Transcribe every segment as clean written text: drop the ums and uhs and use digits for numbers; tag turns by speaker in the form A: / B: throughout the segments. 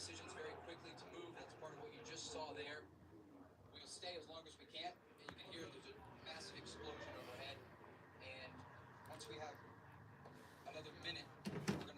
A: decisions very quickly to move. That's part of what you just saw there. We'll stay as long as we can. And you can hear there's a massive explosion overhead. And once we have another minute, we're going to.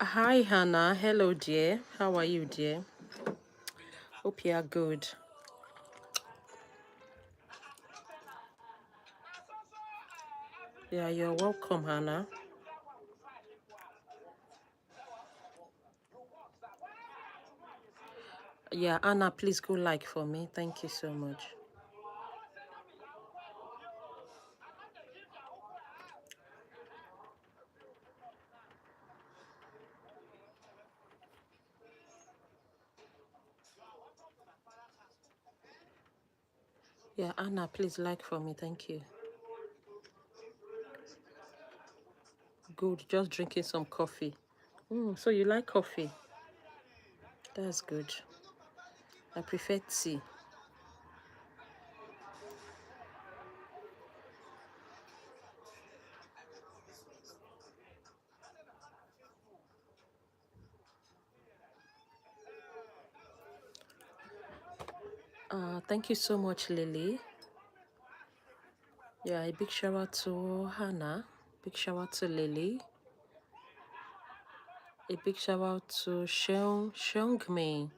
B: Hi, Hannah. Hello, dear. How are you, dear? Hope you are good. Yeah, you're welcome, Hannah. Yeah, Anna, please go like for me. Thank you so much. Yeah, Anna, please like for me. Thank you. Good. Just drinking some coffee. So you like coffee? That's good. I prefer tea. Thank you so much, Lily. Yeah, a big shout out to Hannah. Big shout out to Lily. A big shout out to Sheungmi.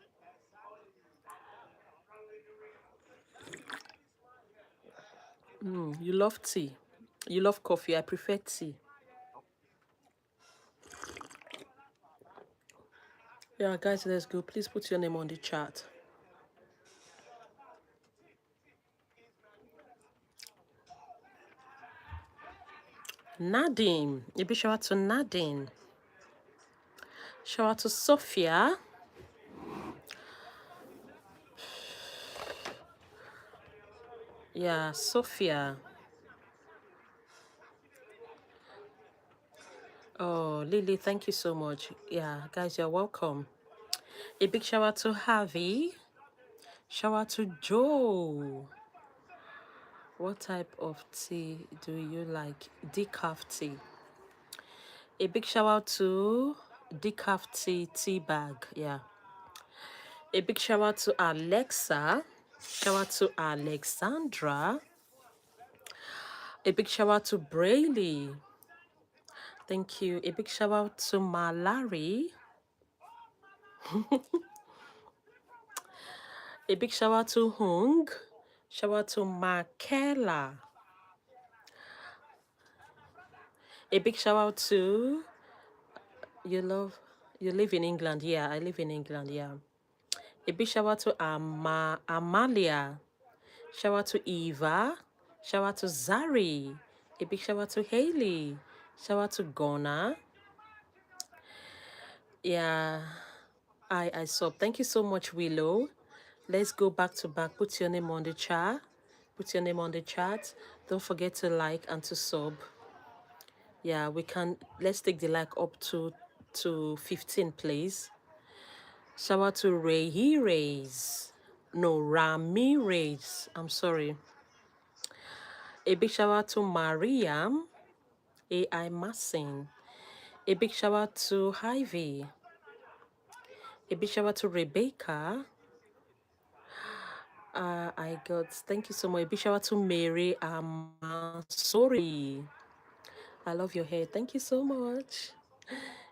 B: You love tea. You love coffee. I prefer tea. Yeah, guys, let's go. Please put your name on the chat. Nadine. A big shout out to Nadine. Shout out to Sophia. Yeah, Sophia. Oh, Lily, thank you so much. Yeah, guys, you're welcome. A big shout out to Harvey. Shout out to Joe. What type of tea do you like? Decaf tea. A big shout out to Decaf tea bag. Yeah. A big shout out to Alexa. Shout out to Alexandra. A big shout out to Brayley. Thank you. A big shout out to Malari. A big shout out to Hung. Shout out to Makela. A big shout out to you live in England. Yeah, I live in England. Yeah. A big shout out to Amalia. Shout out to Eva. Shout out to Zari. A big shout out to Haley. Shout out to Gona. Yeah, I saw. Thank you so much, Willow. Let's go back to back. Put your name on the chat. Put your name on the chat. Don't forget to like and to sub. Yeah, we can. Let's take the like up to 15, please. Shout out to Ramirez. No, Ramirez. I'm sorry. A big shout out to Mariam. AI Massin. A big shout out to Ivy. A big shout out to Rebecca. I got, thank you so much. A big shout out to Mary Sorry. I love your hair. Thank you so much.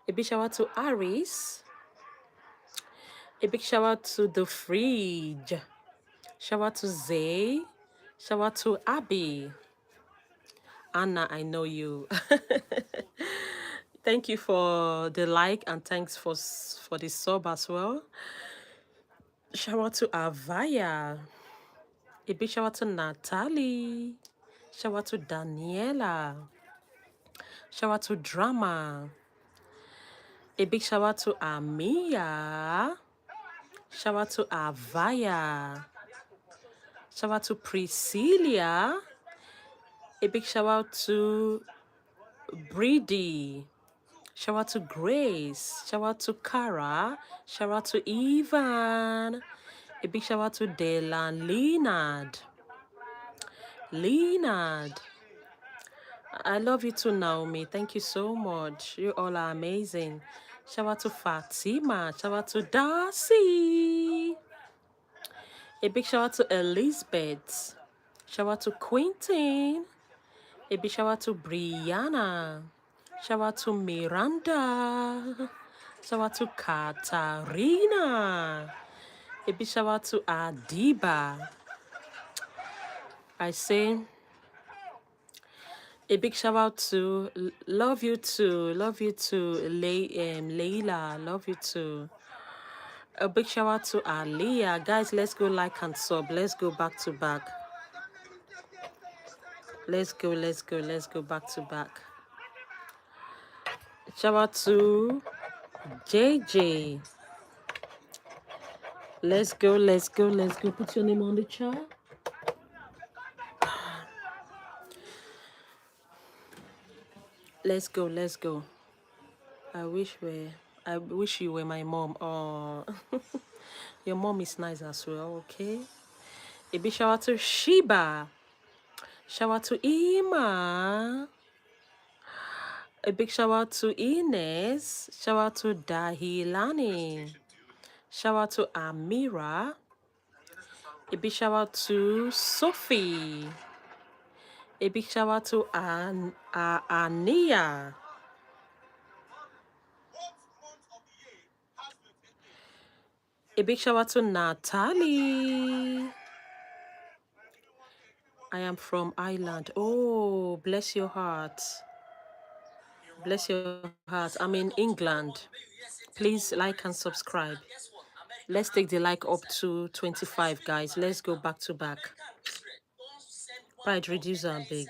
B: A big shout out to Aris. A big shout out to The Fridge. Shout out to Zay. Shout out to Abby. Anna, I know you. Thank you for the like and thanks for the sub as well. Shout out to Avaya. A big shout out to Natalie. Shout out to Daniela. Shout out to Drama. A big shout out to Amia. Shout out to Avaya. Shout out to Priscilla. A big shout out to Brady. Shout out to Grace. Shout out to Cara. Shout out to Ivan. A big shout out to Delan Leonard. Leonard. I love you too, Naomi. Thank you so much. You all are amazing. Shout out to Fatima. Shout out to Darcy. A big shout out to Elizabeth. Shout out to Quentin. A big shout out to Brianna. Shout out to Miranda. Shout out to Katarina. A big shout out to Adiba. I say a big shout out to love you too. Love you too, Leila. Love you too. A big shout out to Aliyah. Guys, let's go like and sub. Let's go back to back. Let's go back to back. Shout out to JJ. Let's go. Put your name on the chat. Let's go. I wish you were my mom. Oh, your mom is nice as well, okay? A big shout out to Sheba. Shout out to Ima. A big shout out to Ines. Shout out to Dahilani. Shout out to Amira. A big shout out to Sophie. A big shout out to Ania. A big shout out to Natalie. I am from Ireland. Oh, bless your heart. Bless your heart. I'm in England. Please like and subscribe. Let's take the like up to 25, guys. Let's go back to back. Pride reducer big.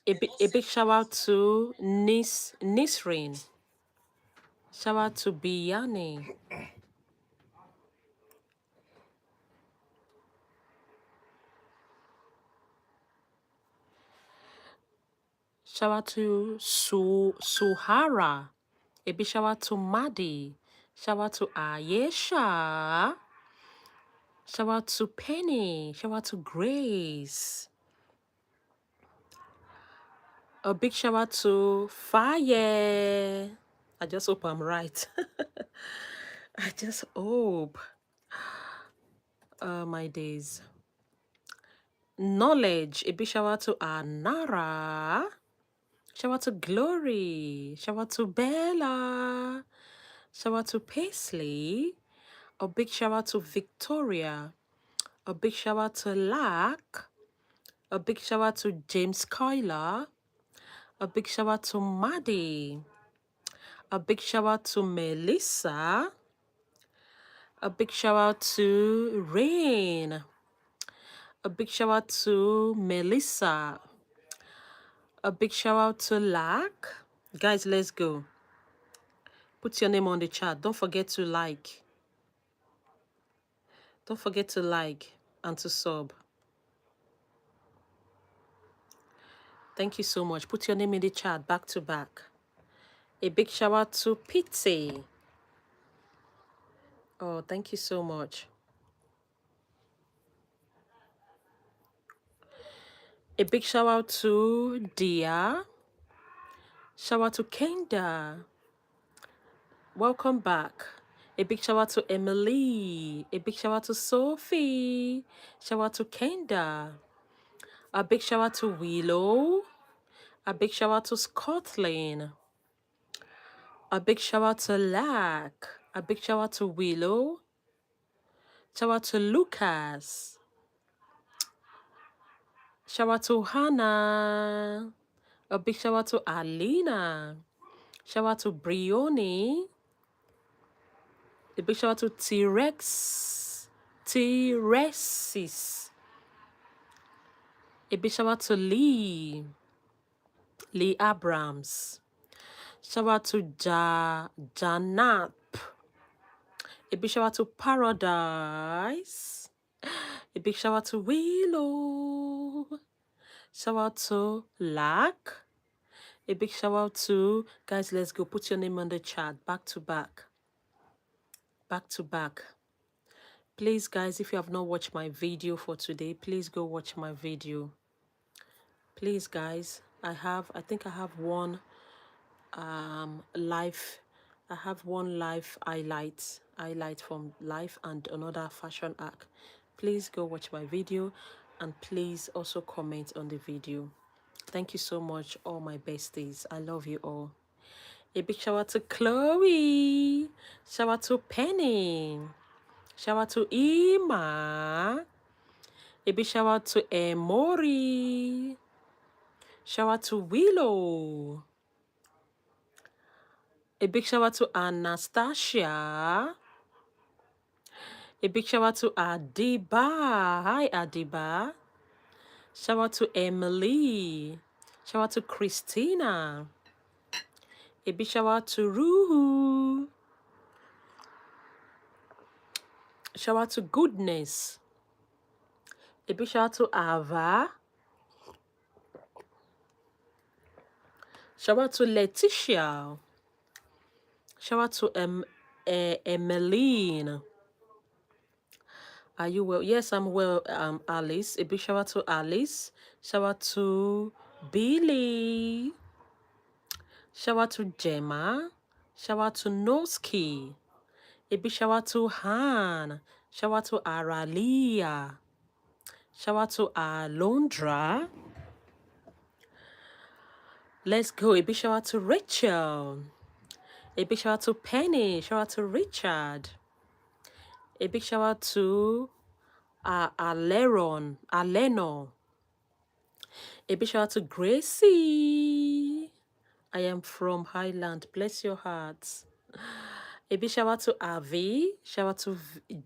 B: A big shout out to Nisrin. Shout out to Biyani. Shout out to Suhara. A big shout out to Madi. Shout out to Ayesha. Shout out to Penny. Shout out to Grace. A big shout out to Fire. I just hope I'm right. I just hope. My days. Knowledge. A big shout out to Anara. Shout out to Glory. Shout out to Bella. Shout out to Paisley. A big shout out to Victoria. A big shout out to Lack. A big shout out to James Kyler. A big shout out to Maddie. A big shout out to Melissa. A big shout out to Rain. A big shout out to Melissa. A big shout out to Lack. Guys, let's go. Put your name on the chat. Don't forget to like. Don't forget to like and to sub. Thank you so much. Put your name in the chat back to back. A big shout out to Pitsy. Oh, thank you so much. A big shout out to Dia. Shout out to Kenda. Welcome back. A big shout out to Emily. A big shout out to Sophie. Shout out to Kenda. A big shout out to Willow. A big shout out to Scotland. A big shout out to Lack. A big shout out to Willow. Shout out to Lucas. Shout out to Hannah. A big shout out to Alina. Shout out to Brioni. A big shout out to T-Rex. T-Rexis. A big shout out to Lee. Lee Abrams. Shout out to Janap. A big shout out to Paradise. A big shout out to Willow. Shout out to Lack. A big shout out to, guys, let's go. Put your name on the chat. Back to back. Back to back. Please, guys, if you have not watched my video for today, please go watch my video. Please, guys, I think I have one live highlight from life and another fashion arc. Please go watch my video and please also comment on the video. Thank you so much, all my besties. I love you all. A big shout out to Chloe. Shout out to Penny. Shout out to Ima. A big shout out to Emory. Shout out to Willow. A big shout out to Anastasia. A big shout out to Adiba. Hi, Adiba. Shout out to Emily. Shout out to Christina. A big shout out to Ruhu. Shout out to Goodness. A big shout out to Ava. Shout out to Letitia. Shout out to Emmeline. Are you well? Yes, I'm well, Alice. A big shout out to Alice. Shout out to Billy. Shout out to Gemma. Shout out to Noski. A big shout out to Han. Shout out to Aralia. Shout out to Alondra. Let's go. A big shout out to Rachel. A big shout out to Penny. Shout out to Richard. A big shout out to Aleno. A big shout out to Gracie. I am from Highland. Bless your hearts. A big shout out to Avi. Shout out to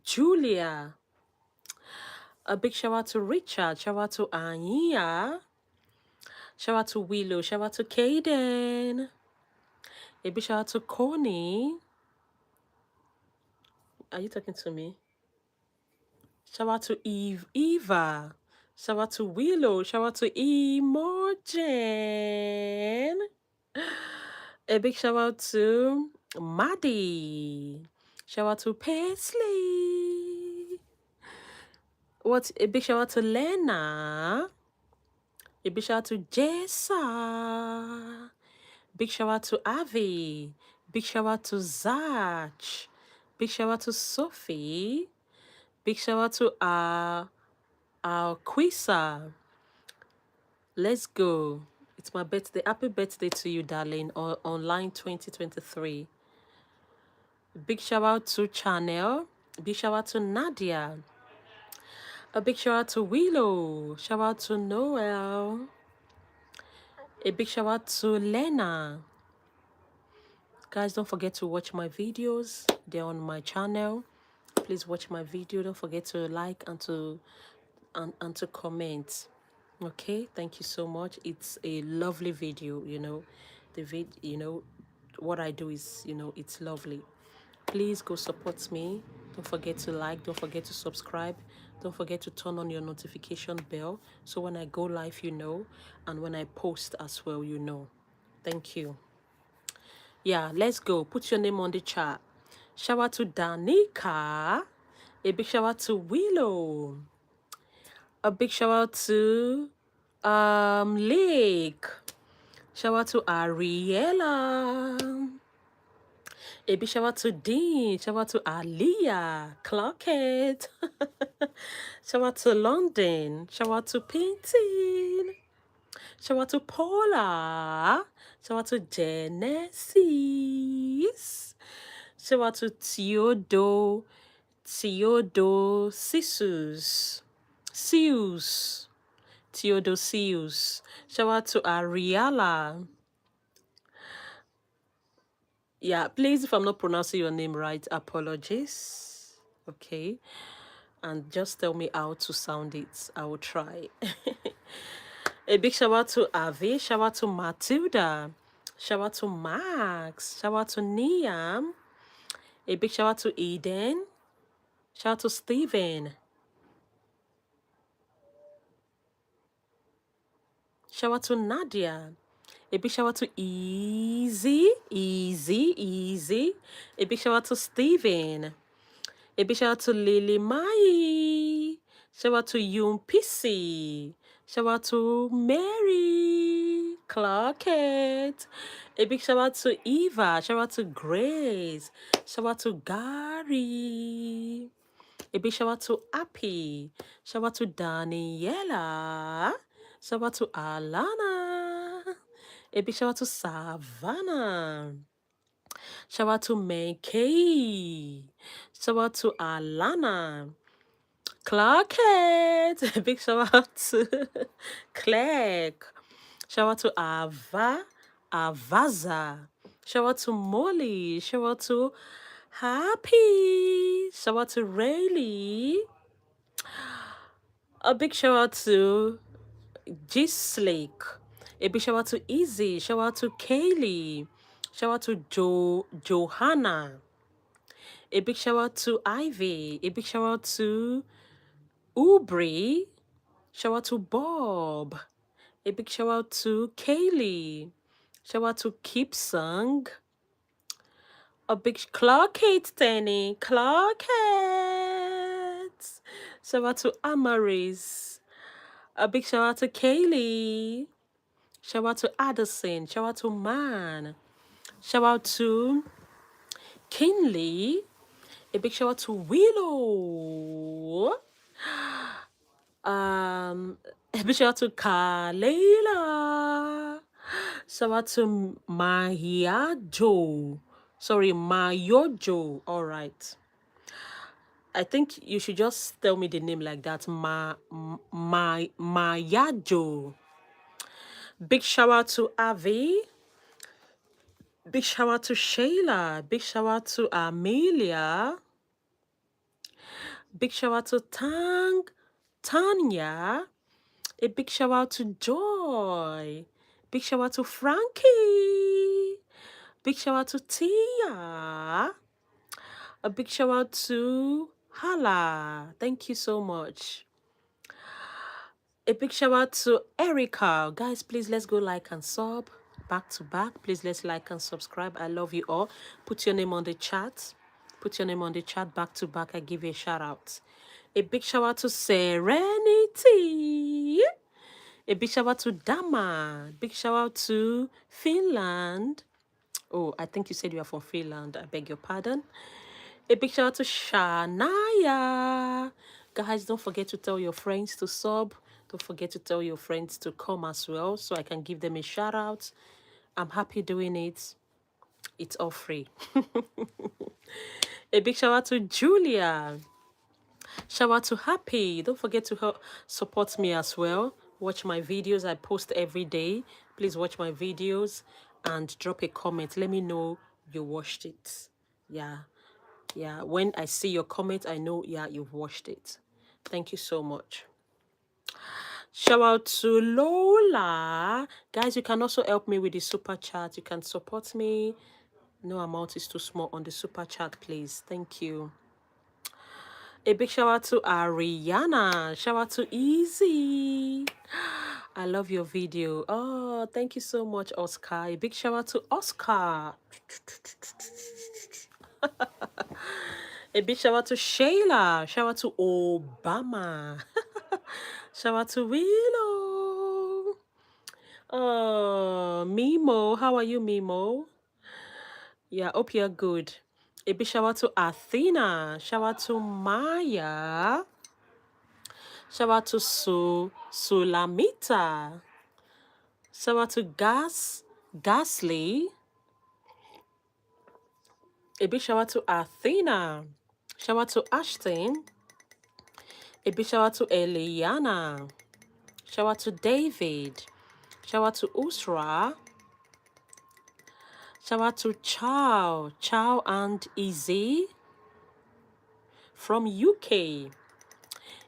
B: Julia. A big shout out to Richard. Shout out to Anya. Shout out to Willow. Shout out to Kaden. A big shout out to Connie. Are you talking to me? Shout out to Eva. Shout out to Willow. Shout out to Imogen. A big shout out to Maddie. Shout out to Paisley. A big shout out to Lena. A big shout out to Jessa. Big shout out to Avi. Big shout out to Zach. Big shout out to Sophie. Big shout out to our Quisa. Let's go. It's my birthday. Happy birthday to you, darling. Online 2023. Big shout out to Chanel. Big shout out to Nadia. A big shout out to Willow. Shout out to Noel. A big shout out to Lena. Guys, don't forget to watch my videos. They're on my channel. Please watch my video. Don't forget to like and to comment. Okay, thank you so much. It's a lovely video, what I do is, it's lovely. Please go support me. Don't forget to like, don't forget to subscribe, don't forget to turn on your notification bell so when I go live, and when I post as well, Thank you. Yeah, let's go. Put your name on the chat. Shout out to Danica. A big shout out to Willow. A big shout out to Lake. Shout out to Ariella. A big shout out to Dean. Shout out to Aliyah. Clockhead. Shout out to London. Shout out to Painting. Shout out to Paula. Shout out to Genesis. Shout out to Theodore Sisus. Theodosius. Shout out to Ariala. Yeah, please, if I'm not pronouncing your name right, apologies. Okay. And just tell me how to sound it. I will try. A big shout out to Avi. Shout out to Matilda. Shout out to Max. Shout out to Niam. A big shout out to Eden. Shout out to Steven. Shout out to Nadia. A big shout out to Easy. A big shout out to Steven. A big shout out to Lily Mai. Shout out to Yum Pissy. Shout out to Mary Clarkett. A big shout out to Eva. Shout out to Grace. Shout out to Gary. A big shout out to Appy. Shout out to Daniela. Shout out to Alana. A big shout out to Savannah. Shout out to Mankey. Shout out to Alana. Clarkett. A big shout out to Claire. Shout out to Avaza. Shout out to Molly. Shout out to Happy. Shout out to Rayleigh. A big shout out to G-Slake. A big shout out to Izzy. Shout out to Kaylee. Shout out to Johanna. A big shout out to Ivy. A big shout out to Ubri. Shout out to Bob. A big shout out to Kaylee. Shout out to Kipsung. A big Clarkett Tenny. Clarkett. Shout out to Amaris. A big shout out to Kaylee. Shout out to Addison. Shout out to Man. Shout out to Kinley. A big shout out to Willow. A big shout out to Kalela. Shout out to Mayajo. Sorry, Mayojo. All right. I think you should just tell me the name like that. Mayajo. Big shout out to Avi. Big shout out to Shayla. Big shout out to Amelia. Big shout out to Tanya. A big shout out to Joy. Big shout out to Frankie. Big shout out to Tia. A big shout out to Hala. Thank you so much. A big shout out to Erica. Guys, please let's go like and sub back to back. Please let's like and subscribe. I love you all. Put your name on the chat. Put your name on the chat back to back. I give you a shout out. A big shout out to Serenity. A big shout out to Dama. Big shout out to Finland. Oh, I think you said you are from Finland. I beg your pardon. A big shout out to Shania. Guys, don't forget to tell your friends to sub. Don't forget to tell your friends to come as well so I can give them a shout out. I'm happy doing it. It's all free. A big shout out to Julia. Shout out to Happy. Don't forget to help support me as well. Watch my videos. I post every day. Please watch my videos and drop a comment. Let me know you watched it. Yeah. When I see your comment, I know, you've watched it. Thank you so much. Shout out to Lola. Guys, you can also help me with the super chat. You can support me. No amount is too small on the super chat, please. Thank you. A big shout out to Ariana. Shout out to Easy. I love your video. Oh, thank you so much, Oscar. A big shout out to Oscar. A big shout out to Shayla. Shout out to Obama. Shout out to Willow. Oh, Mimo. How are you, Mimo? Yeah, hope you're good. A big shout out to Athena. Shout out to Maya. Shout out to Sulamita. Shout out to Gasly. A big shout out to Athena. Shout out to Ashton. A big shout out to Eliana. Shout out to David. Shout out to Usra. Shout out to Chow and Izzy from UK.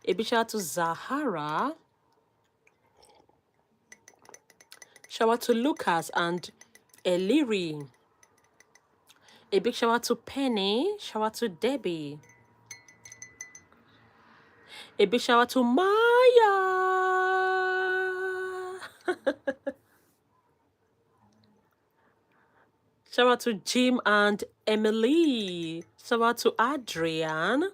B: A big shout out to Zahara. Shout out to Lucas and Eliri. A big shout out to Penny. Shout out to Debbie. A big shout out to Maya. Shout out to Jim and Emily. Shout out to Adrian.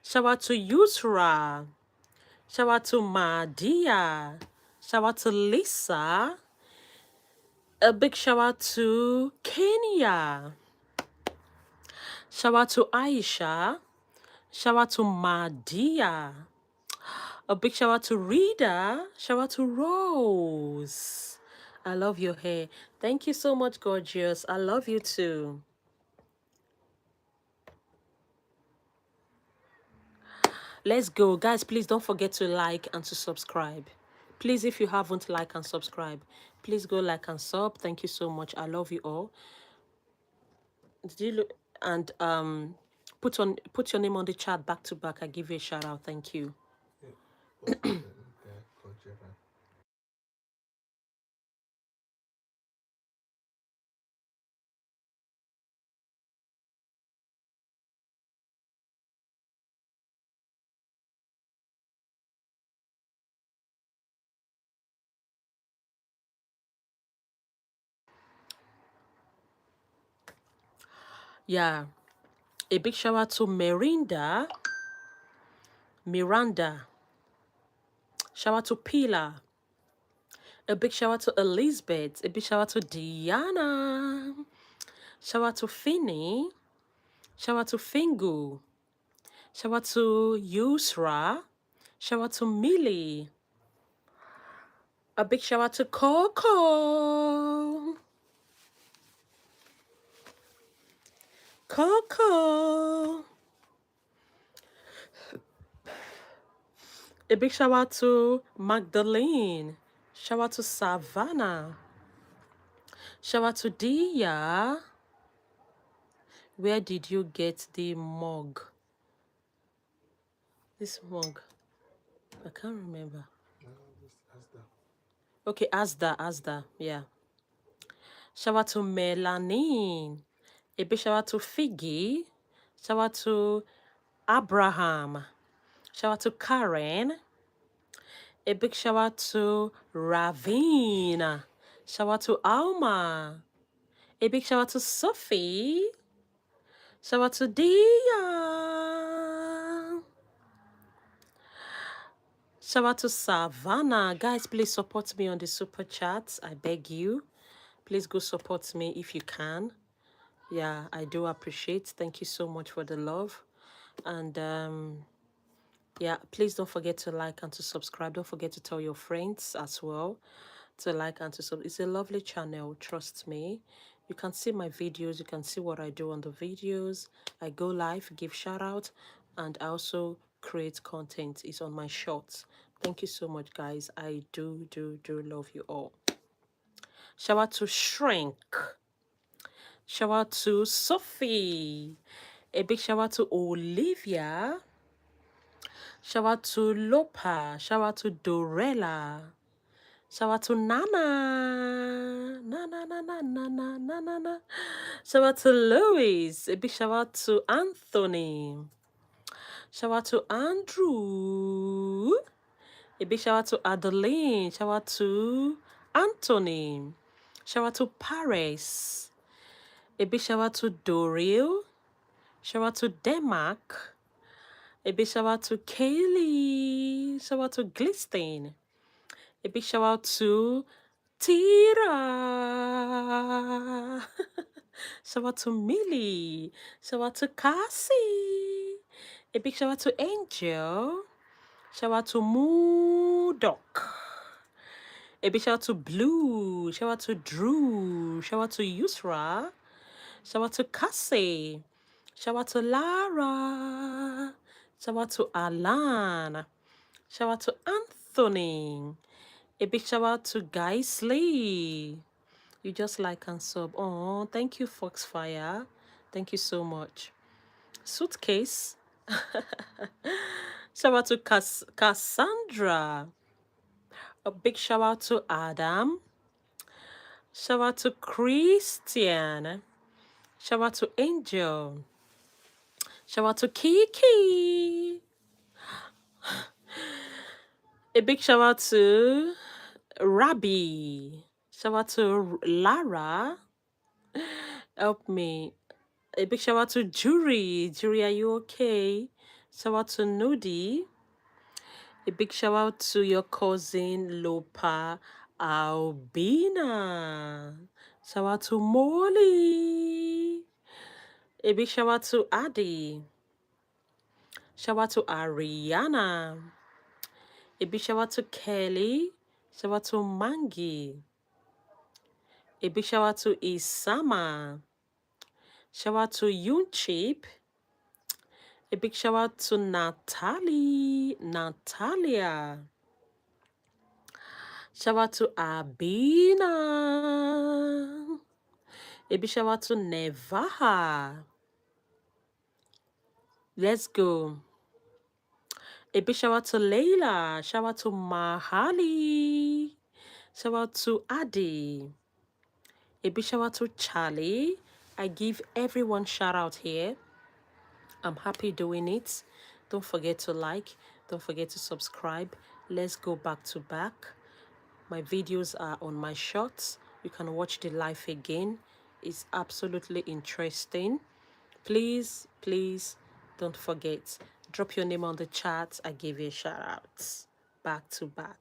B: Shout out to Yusra. Shout out to Madia. Shout out to Lisa. A big shout out to Kenya. Shout out to Aisha. Shout out to Madia. A big shout out to Rita. Shout out to Rose. I love your hair. Thank you so much, gorgeous. I love you too. Let's go. Guys, please don't forget to like and to subscribe. Please, if you haven't like and subscribe, please go like and sub. Thank you so much. I love you all. Did you look and put your name on the chat back to back? I give you a shout out. Thank you. Yeah. A big shout out to Miranda. Shout out to Pilar. A big shout out to Elizabeth. A big shout out to Diana. Shout out to Finny. Shout out to Fingu. Shout out to Yusra. Shout out to Millie. A big shout out to Coco. Coco. A big shout out to Magdalene. Shout out to Savannah. Shout out to Dia. Where did you get the mug? This mug. I can't remember. Okay, Asda. Yeah. Shout out to Melanin. A big shout out to Figgy. Shout out to Abraham. Shout out to Karen. A big shout out to Ravina. Shout out to Alma. A big shout out to Sophie. Shout out to Dia. Shout out to Savannah. Guys, please support me on the super chats. I beg you. Please go support me if you can. Yeah, I do appreciate. Thank you so much for the love. And yeah, please don't forget to like and to subscribe. Don't forget to tell your friends as well to like and to sub. It's a lovely channel, trust me. You can see my videos. You can see what I do on the videos. I go live, give shout out, and I also create content. It's on my shorts. Thank you so much, guys. I do love you all. Shout out to Shrink. Shout out to Sophie. A big shout out to Olivia. Shout out to Lopa. Shout out to Dorella. Shout out to Nana. Nana. Shout out to Louis. A big shout out to Anthony. Shout out to Andrew. A big shout out to Adeline. Shout out to Anthony. Shout out to Paris. A big shout out to Doril. Shout out to Denmark. A big shout out to Kaylee. Shout out to Glistain. A big shout out to Tira. Shout out to Millie. Shout out to Cassie. A big shout out to Angel. Shout out to Moodok. A big shout out to Blue. Shout out to Drew. Shout out to Yusra. Shout out to Cassie. Shout out to Lara. Shout out to Alan. Shout out to Anthony. A big shout out to Geisley. You just like and sub. Oh, thank you, Foxfire. Thank you so much. Suitcase. Shout out to Cassandra. A big shout out to Adam. Shout out to Christian. Shout out to Angel. Shout out to Kiki. A big shout out to Rabbi. Shout out to Lara. Help me. A big shout out to Jury. Jury, are you okay? Shout out to Nudi. A big shout out to your cousin Lopa Albina. Shout out to Molly. A big shout out to Adi. Shout out to Ariana. A big shout out to Kelly. Shout out to Mangi. A big shout out to Isama. Shout out to Yunchip. A big shout out to Natalia. Shout out to Abina. A big shout out to Nevaha. Let's go. A big shout out to Layla. Shout out to Mahali. Shout out to Adi. A big shout out to Charlie. I give everyone shout out here. I'm happy doing it. Don't forget to like. Don't forget to subscribe. Let's go back to back. My videos are on my shorts. You can watch the live again. It's absolutely interesting. Please, please don't forget. Drop your name on the chat. I give you a shout out. Back to back.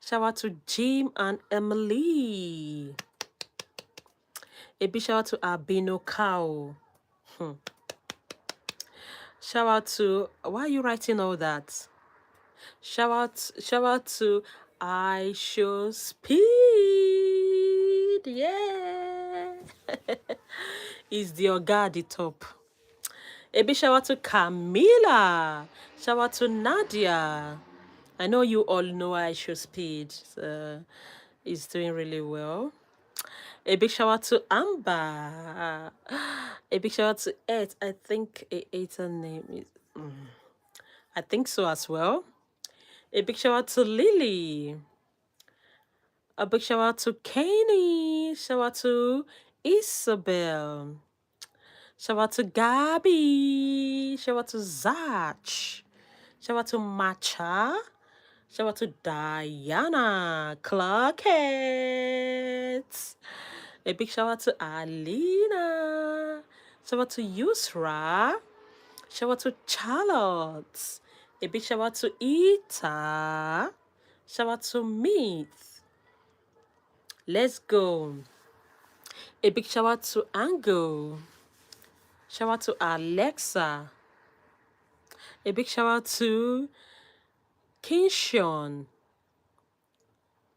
B: Shout out to Jim and Emily. A big shout out to Albino Cow. Shout out to, why are you writing all that? Shout out to I Show Speed. Yeah. Is the Oga at the top. A big shout out to Camila. Shout out to Nadia. I know you all know I Show Speed. So he's doing really well. A big shout out to Amber. A big shout out to Ed. I think Ed's name is. I think so as well. A big shout out to Lily. A big shout out to Kanye. Shout out to Isabel. Shout out to Gabby. Shout out to Zach. Shout out to Matcha. Shout out to Diana Clarkett. A big shout out to Alina. Shout out to Yusra. Shout out to Charlotte. A big shout out to Ita. Shout out to Meath. Let's go. A big shout out to Ango. Shout out to Alexa. A big shout out to Kenshawn.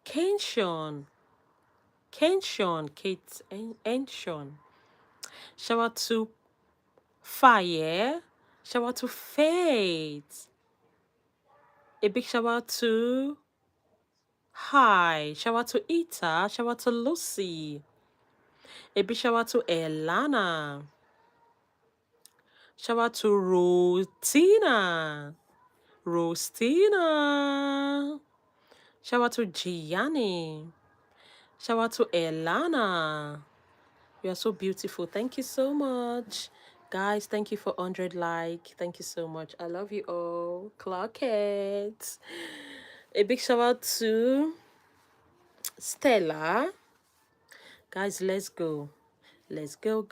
B: Kate and Sean. Shout out to Fire. Shout out to Faith. A big shout out to Hi. Shout out to Ita. Shout out to Lucy. A big shout out to Elana. Shout out to Rostina. Shout out to Gianni. Shout out to Elana. You are so beautiful. Thank you so much. Guys, thank you for 100 like. Thank you so much. I love you all. Clarkett. A big shout out to Stella. Guys, let's go. Let's go.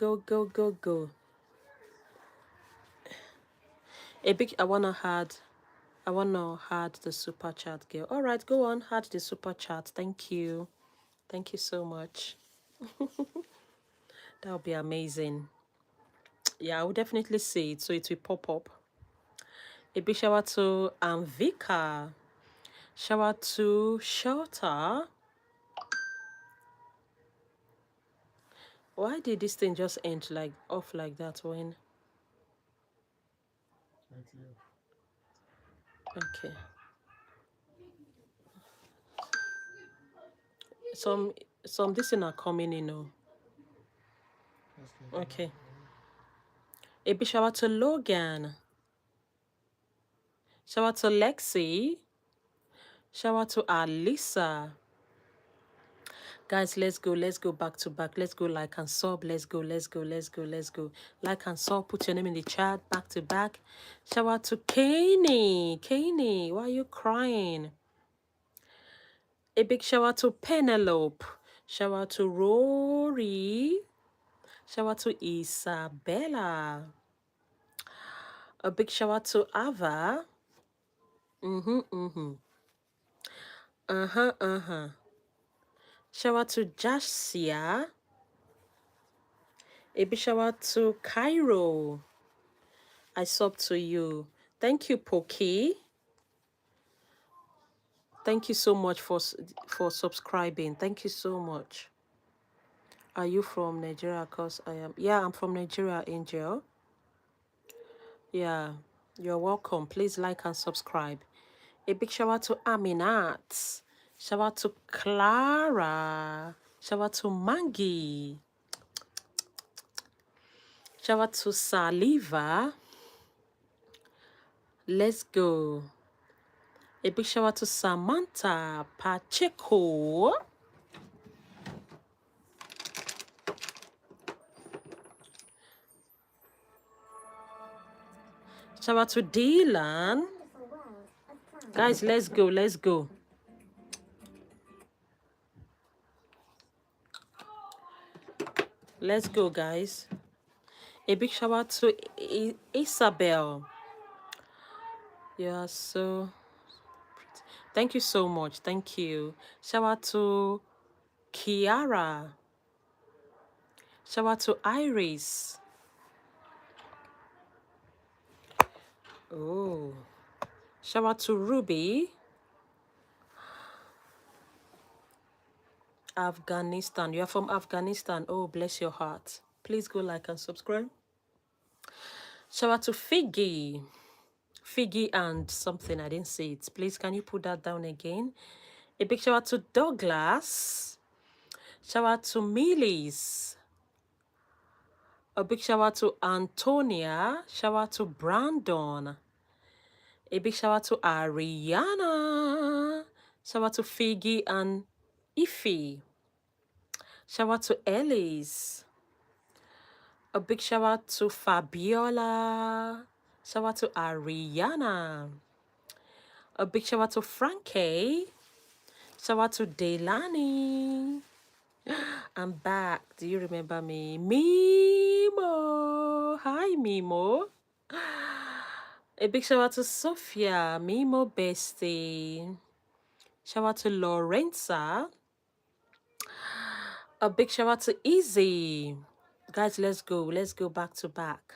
B: A big, I wanna add the super chat girl. All right, go on, add the super chat. Thank you so much. That would be amazing. Yeah, I will definitely see it, so it will pop up. A big shout out to Vika. Shout out to Shelter. Why did this thing just end like off like that when? Okay. Some this thing are coming in. Oh. Okay. A big shout out to Logan. Shout out to Lexi. Shout out to Alisa. Guys, let's go back to back. Let's go like and sub. Let's go. Like and sub. Put your name in the chat. Back to back. Shout out to Kani. Kani, why are you crying? A big shout out to Penelope. Shout out to Rory. Shout out to Isabella. A big shout out to Ava. Shout out to Jasia. A big shout out to Cairo. I sub to you. Thank you, Poki. Thank you so much for subscribing. Thank you so much. Are you from Nigeria? Cause I am. Yeah, I'm from Nigeria, Angel. Yeah, you're welcome. Please like and subscribe. A big shout out to Aminat. Shout out to Clara. Shout out to Maggie. Shout out to Saliva. Let's go. A big shout out to Samantha Pacheco. Shout out to Dylan. Guys, let's go. Let's go. Let's go, guys. A big shout out to Isabel. Yeah, so pretty. Thank you so much. Thank you. Shout out to Kiara. Shout out to Iris. Oh. Shout out to Ruby. Afghanistan. You are from Afghanistan. Oh, bless your heart. Please go like and subscribe. Shout out to Figgy. Figgy and something. I didn't see it. Please, can you put that down again? A big shout out to Douglas. Shout out to Millie's. A big shout out to Antonia. Shout out to Brandon. A big shout out to Ariana. Shout out to Figgy and Ify. Shout out to Ellis. A big shout out to Fabiola. Shout out to Ariana. A big shout out to Frankie. Shout out to Delani. I'm back. Do you remember me? Mimo. Hi, Mimo. A big shout out to Sophia. Mimo bestie. Shout out to Lorenza. A big shout out to Easy. Guys, let's go. Let's go back to back.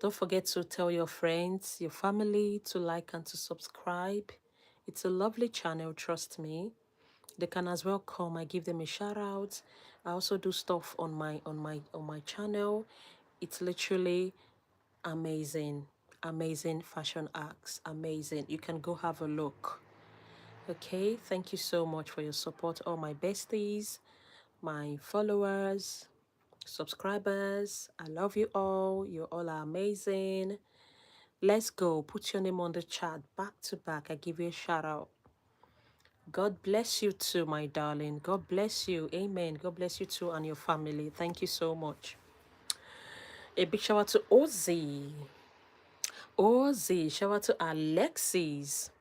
B: Don't forget to tell your friends, your family to like and to subscribe. It's a lovely channel, trust me. They can as well come. I give them a shout out. I also do stuff on my channel. It's literally amazing. Amazing fashion acts. Amazing. You can go have a look. Okay, thank you so much for your support, all my besties, my followers, subscribers. I love you all. You all are amazing. Let's go. Put your name on the chat back to back. I give you a shout out. God bless you too, my darling. God bless you. Amen. God bless you too and your family. Thank you so much. A big shout out to Ozzy. Ozzy. Shout out to Alexis.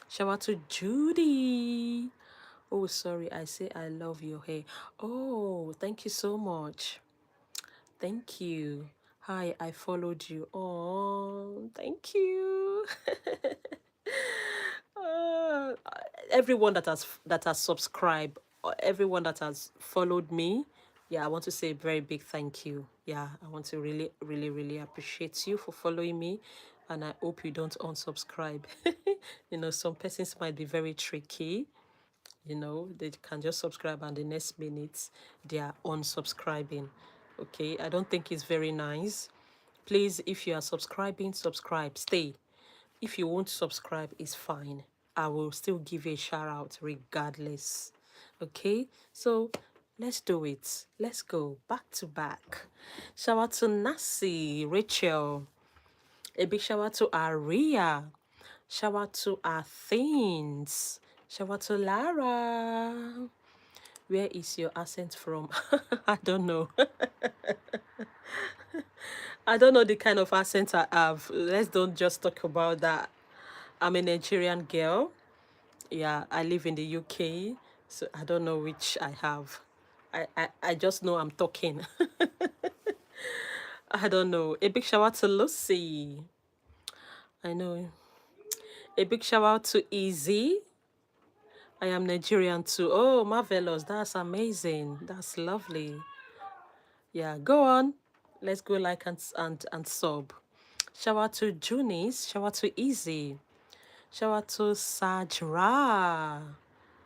B: Shout out to Judy. Oh, sorry. I say I love your hair. Oh, thank you so much. Thank you. Hi, I followed you. Oh, thank you. Uh, everyone that has subscribed, everyone that has followed me, yeah, I want to say a very big thank you. Yeah, I want to really appreciate you for following me, and I hope you don't unsubscribe. You know, some persons might be very tricky. You know, they can just subscribe and the next minute they are unsubscribing. Okay, I don't think it's very nice. Please, if you are subscribing, subscribe, stay. If you won't subscribe, it's fine. I will still give you a shout out regardless. Okay, so let's do it. Let's go back to back. Shout out to Nasi, Rachel. A big shout out to Aria. Shout out to Athens. Shout out to Lara. Where is your accent from? I don't know. I don't know the kind of accent I have. Let's don't just talk about that. I'm a Nigerian girl. Yeah, I live in the UK. So I don't know which I have. I just know I'm talking. I don't know. A big shout out to Lucy. I know. A big shout out to Easy. I am Nigerian too. Oh, marvelous. That's amazing. That's lovely. Yeah, go on. Let's go like and sub. Shout out to Junice. Shout out to Easy. Shout out to Sajra.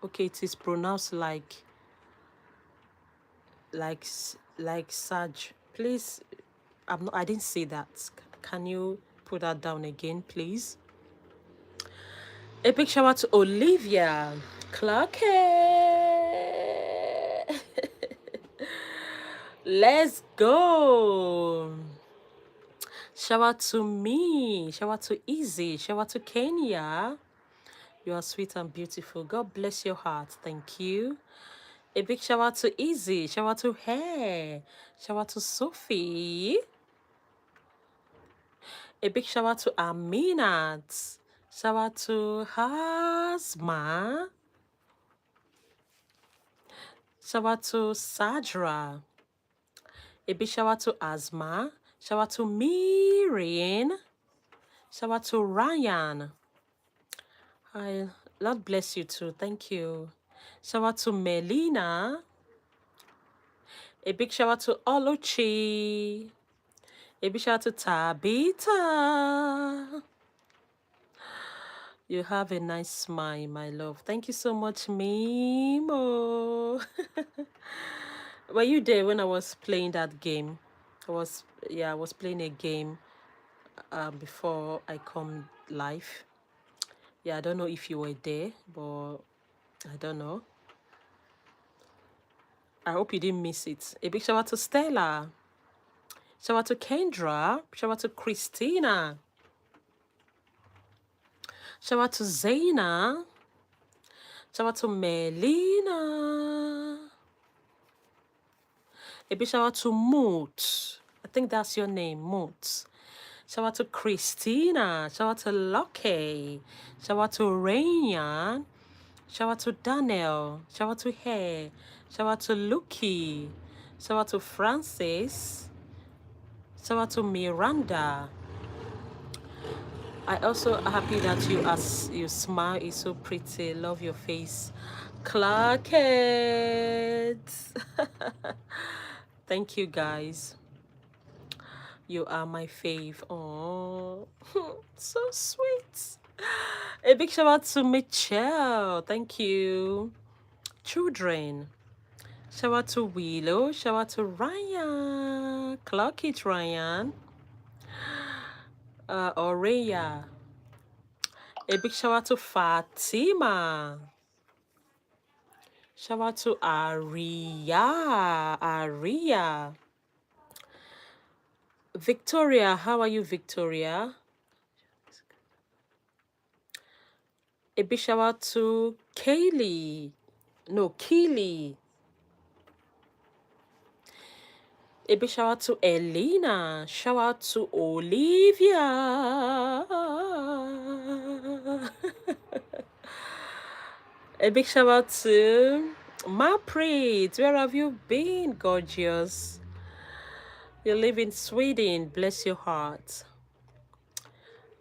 B: Okay, it is pronounced like Saj. Please, I didn't see that. Can you put that down again, please? A big shout out to Olivia Clark. Let's go. Shout out to me. Shout out to Easy. Shout out to Kenya. You are sweet and beautiful. God bless your heart. Thank you. A big shout out to Easy. Shout out to Hair. Shout out to Sophie. A big shout out to Aminat. Shout out to Hasma. Shout out to Sadra. A big shout out to Asma. Shout out to Miriam. Shout out to Ryan. Hi, Lord bless you too. Thank you. Shout out to Melina. A big shout out to Oluchi. A big shout out to Tabitha. You have a nice smile, my love. Thank you so much, Mimo. Were you there when I was playing that game? I was playing a game before I come live. Yeah, I don't know if you were there, but I don't know. I hope you didn't miss it. A big shout out to Stella. Shout out to Kendra. Shout out to Christina. Shout out to Zaina. Shout out to Melina. A big shout out to Moot. I think that's your name, Moot. Shout out to Christina. Shout out to Lucky. Shout out to Rayan. Shout out to Daniel. Shout out to Hair. Shout out to Lucky. Shout out to Francis. Shout out to Miranda. I also happy that you smile is so pretty. Love your face. Clarket. Thank you guys. You are my fave. Oh, so sweet. A big shout out to Michelle. Thank you. Children. Shout out to Willow. Shout out to Ryan. Clock it, Ryan. Aurelia. A big shout out to Fatima. Shout out to Aria. Victoria, how are you, Victoria? A big shout out to Keely. A big shout out to Elena. Shout out to Olivia. A big shout out to Maprit. Where have you been, gorgeous? You live in Sweden. Bless your heart.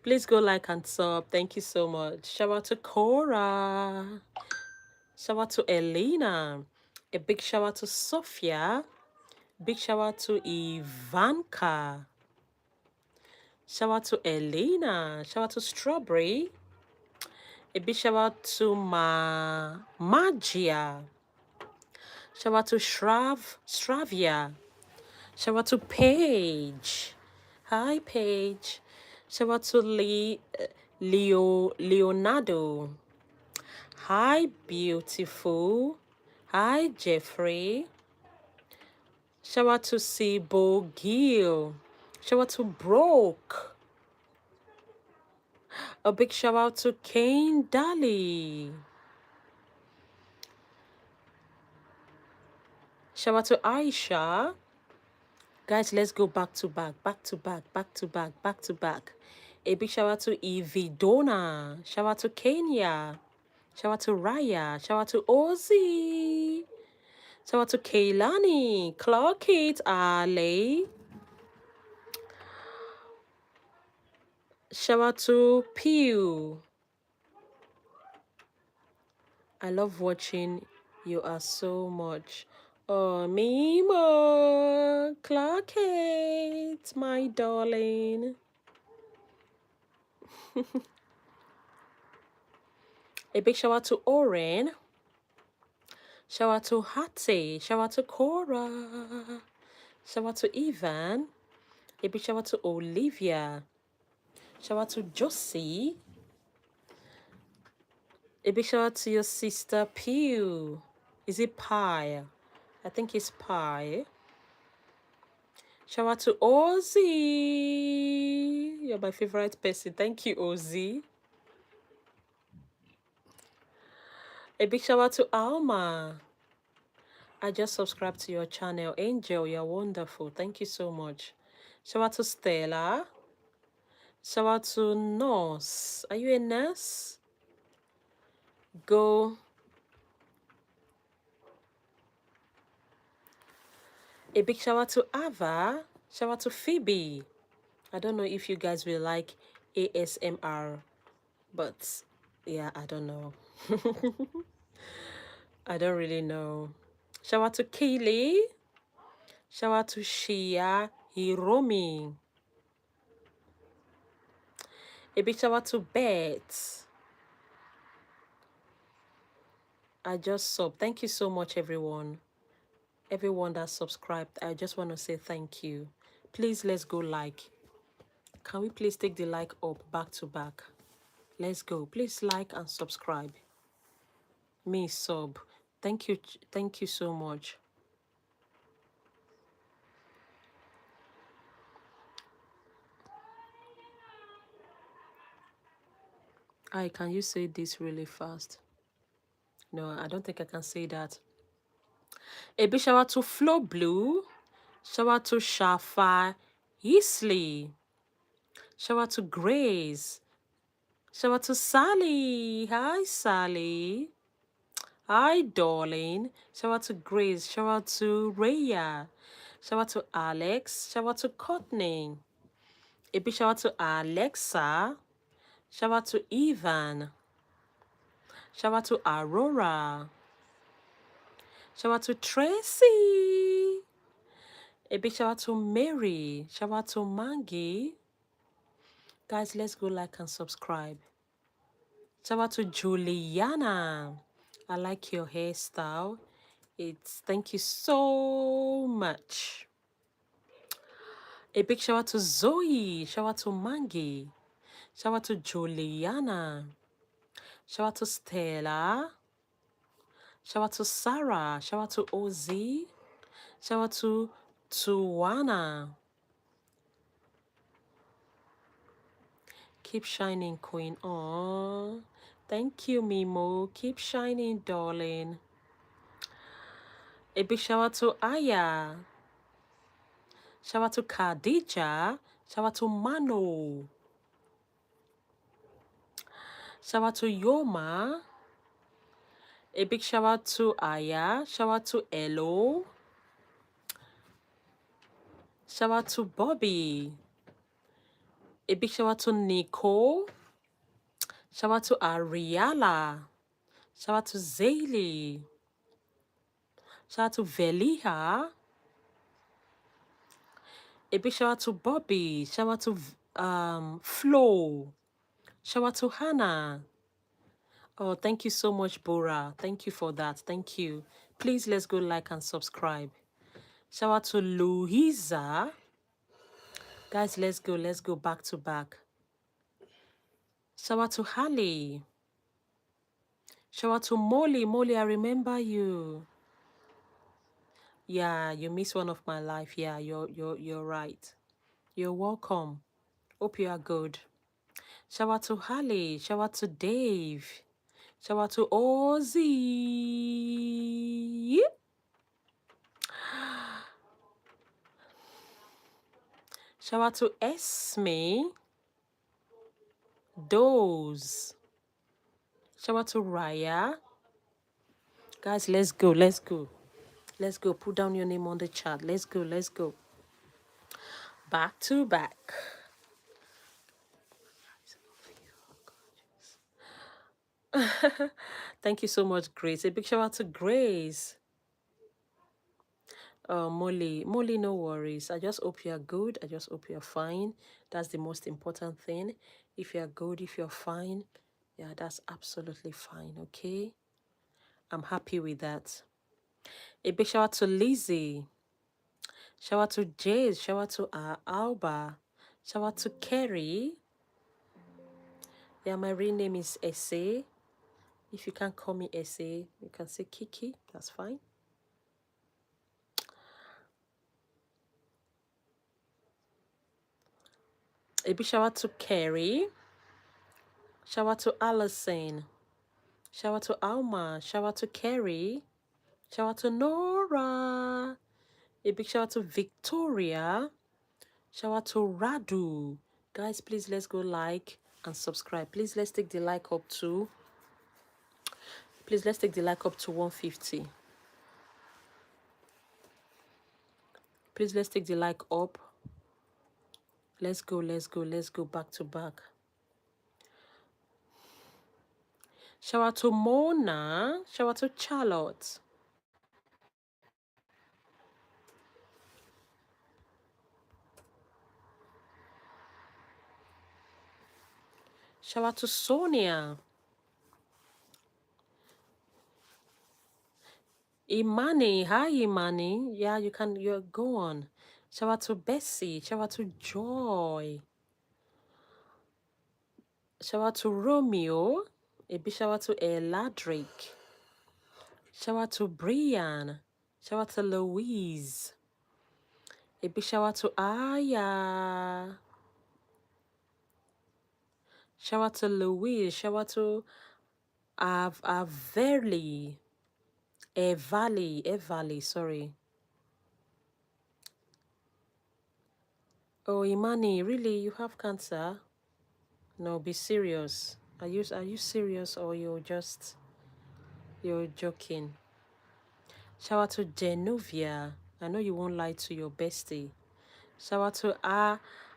B: Please go like and sub. Thank you so much. Shout out to Cora. Shout out to Elena. A big shout out to Sophia. Big shout out to Ivanka. Shout out to Elena. Shout out to Strawberry. A big shout out to Magia. Shout out to Stravia. Shout out to Paige. Hi, Paige. Shout out to Leonardo. Hi, beautiful. Hi, Jeffrey. Shout out to Sibo Gill. Shout out to Broke. A big shout out to Kane Daly. Shout out to Aisha. Guys, let's go back to back, back to back, back to back, back to back. A big shout out to Evie Donna. Shout out to Kenya. Shout out to Raya. Shout out to Ozzy. Shout out to Kaylani. Clock it, Ali. Shout out to Pew. I love watching you are so much. Oh, Mimo. Clock it, my darling. A big shout out to Oren. Shout out to Hattie. Shout out to Cora. Shout out to Ivan. A big shout out to Olivia. Shout out to Josie. A big shout out to your sister Pew. Is it Pie? I think it's Pie. Shout out to Ozzy. You're my favorite person. Thank you, Ozzy. A big shout out to Alma. I just subscribed to your channel. Angel, you're wonderful. Thank you so much. Shout out to Stella. Shout out to Nurse. Are you a nurse? Go. A big shout out to Ava. Shout out to Phoebe. I don't know if you guys will like ASMR, but yeah, I don't know. I don't really know. Shout out to Kaylee. Shout out to Shia Hiromi. A big shout out to Beth. I just sub. Thank you so much, everyone. Everyone that subscribed, I just want to say thank you. Please, let's go like. Can we please take the like up back to back? Let's go. Please like and subscribe. Me sub. Thank you. Thank you so much. Can you say this really fast? No, I don't think I can say that. A big shout out to Flo Blue. Shout out to Shafa Isley. Shout out to Grace. Shout out to Sally. Hi, Sally. Hi, darling. Shout out to Grace. Shout out to Raya. Shout out to Alex. Shout out to Courtney. A big shout out to Alexa. Shout out to Ivan. Shout out to Aurora. Shout out to Tracy. A big shout out to Mary. Shout out to Maggie. Guys, let's go like and subscribe. Shout out to Juliana. I like your hairstyle. Thank you so much. A big shout out to Zoe. Shout out to Maggie. Shout out to Juliana. Shout out to Stella. Shout out to Sarah. Shout out to Ozzy. Shout out to Tuana. Keep shining, queen. Aww. Thank you, Mimo. Keep shining, darling. A big shout out to Aya. Shout out to Khadija. Shout out to Mano. Shout out to Yoma. A big shout out to Aya. Shout out to Elo. Shout out to Bobby. A big shout out to Nicole. Shout out to Ariala. Shout out to Zaylee. Shout out to Veliha. A big shout out to Bobby. Shout out to Flo. Shout out to Hannah. Oh, thank you so much, Bora. Thank you for that. Thank you. Please, let's go like and subscribe. Shout out to Louisa. Guys, let's go. Let's go back to back. Shout out to Hallie. Shout out to Molly. Molly, I remember you. Yeah, you miss one of my life. Yeah, you're right. You're welcome. Hope you are good. Shout out to Holly. Shout out to Dave. Shout out to Ozzy. Shout out to Esme. Doze. Shout out to Raya. Guys, let's go. Let's go. Let's go. Put down your name on the chat. Let's go. Let's go. Back to back. Thank you so much, Grace. A big shout out to Grace. Molly, no worries. I just hope you're good. I just hope you're fine. That's the most important thing. If you're good, if you're fine, yeah, that's absolutely fine, okay? I'm happy with that. A big shout out to Lizzie. Shout out to Jace. Shout out to Alba. Shout out to Kerry. Yeah, my real name is Essay. If you can't call me Essay, you can say Kiki. That's fine. A big shout out to Kerry. Shout out to Allison. Shout out to Alma. Shout out to Kerry. Shout out to Nora. A big shout out to Victoria. Shout out to Radu. Guys, please let's go like and subscribe. Please let's take the like up to. Please let's take the like up to 150. Please let's take the like up. Let's go, let's go, let's go back to back. Shout out to Mona. Shout out to Charlotte. Shout out to Sonia. Imani. Hi, Imani. Yeah, you're go on. Shout out to Bessie. Shout out to Joy. Shout out to Romeo. A big shout out to Ella Drake. Shout out to Brian. Shout out to Louise. A big shout out to Aya. Shout out to Louise. Shout out to Averly. Evali, sorry. Oh, Imani, really? You have cancer? No, be serious. Are you serious or you're joking? Shout out to Genovia. I know you won't lie to your bestie. Shout out to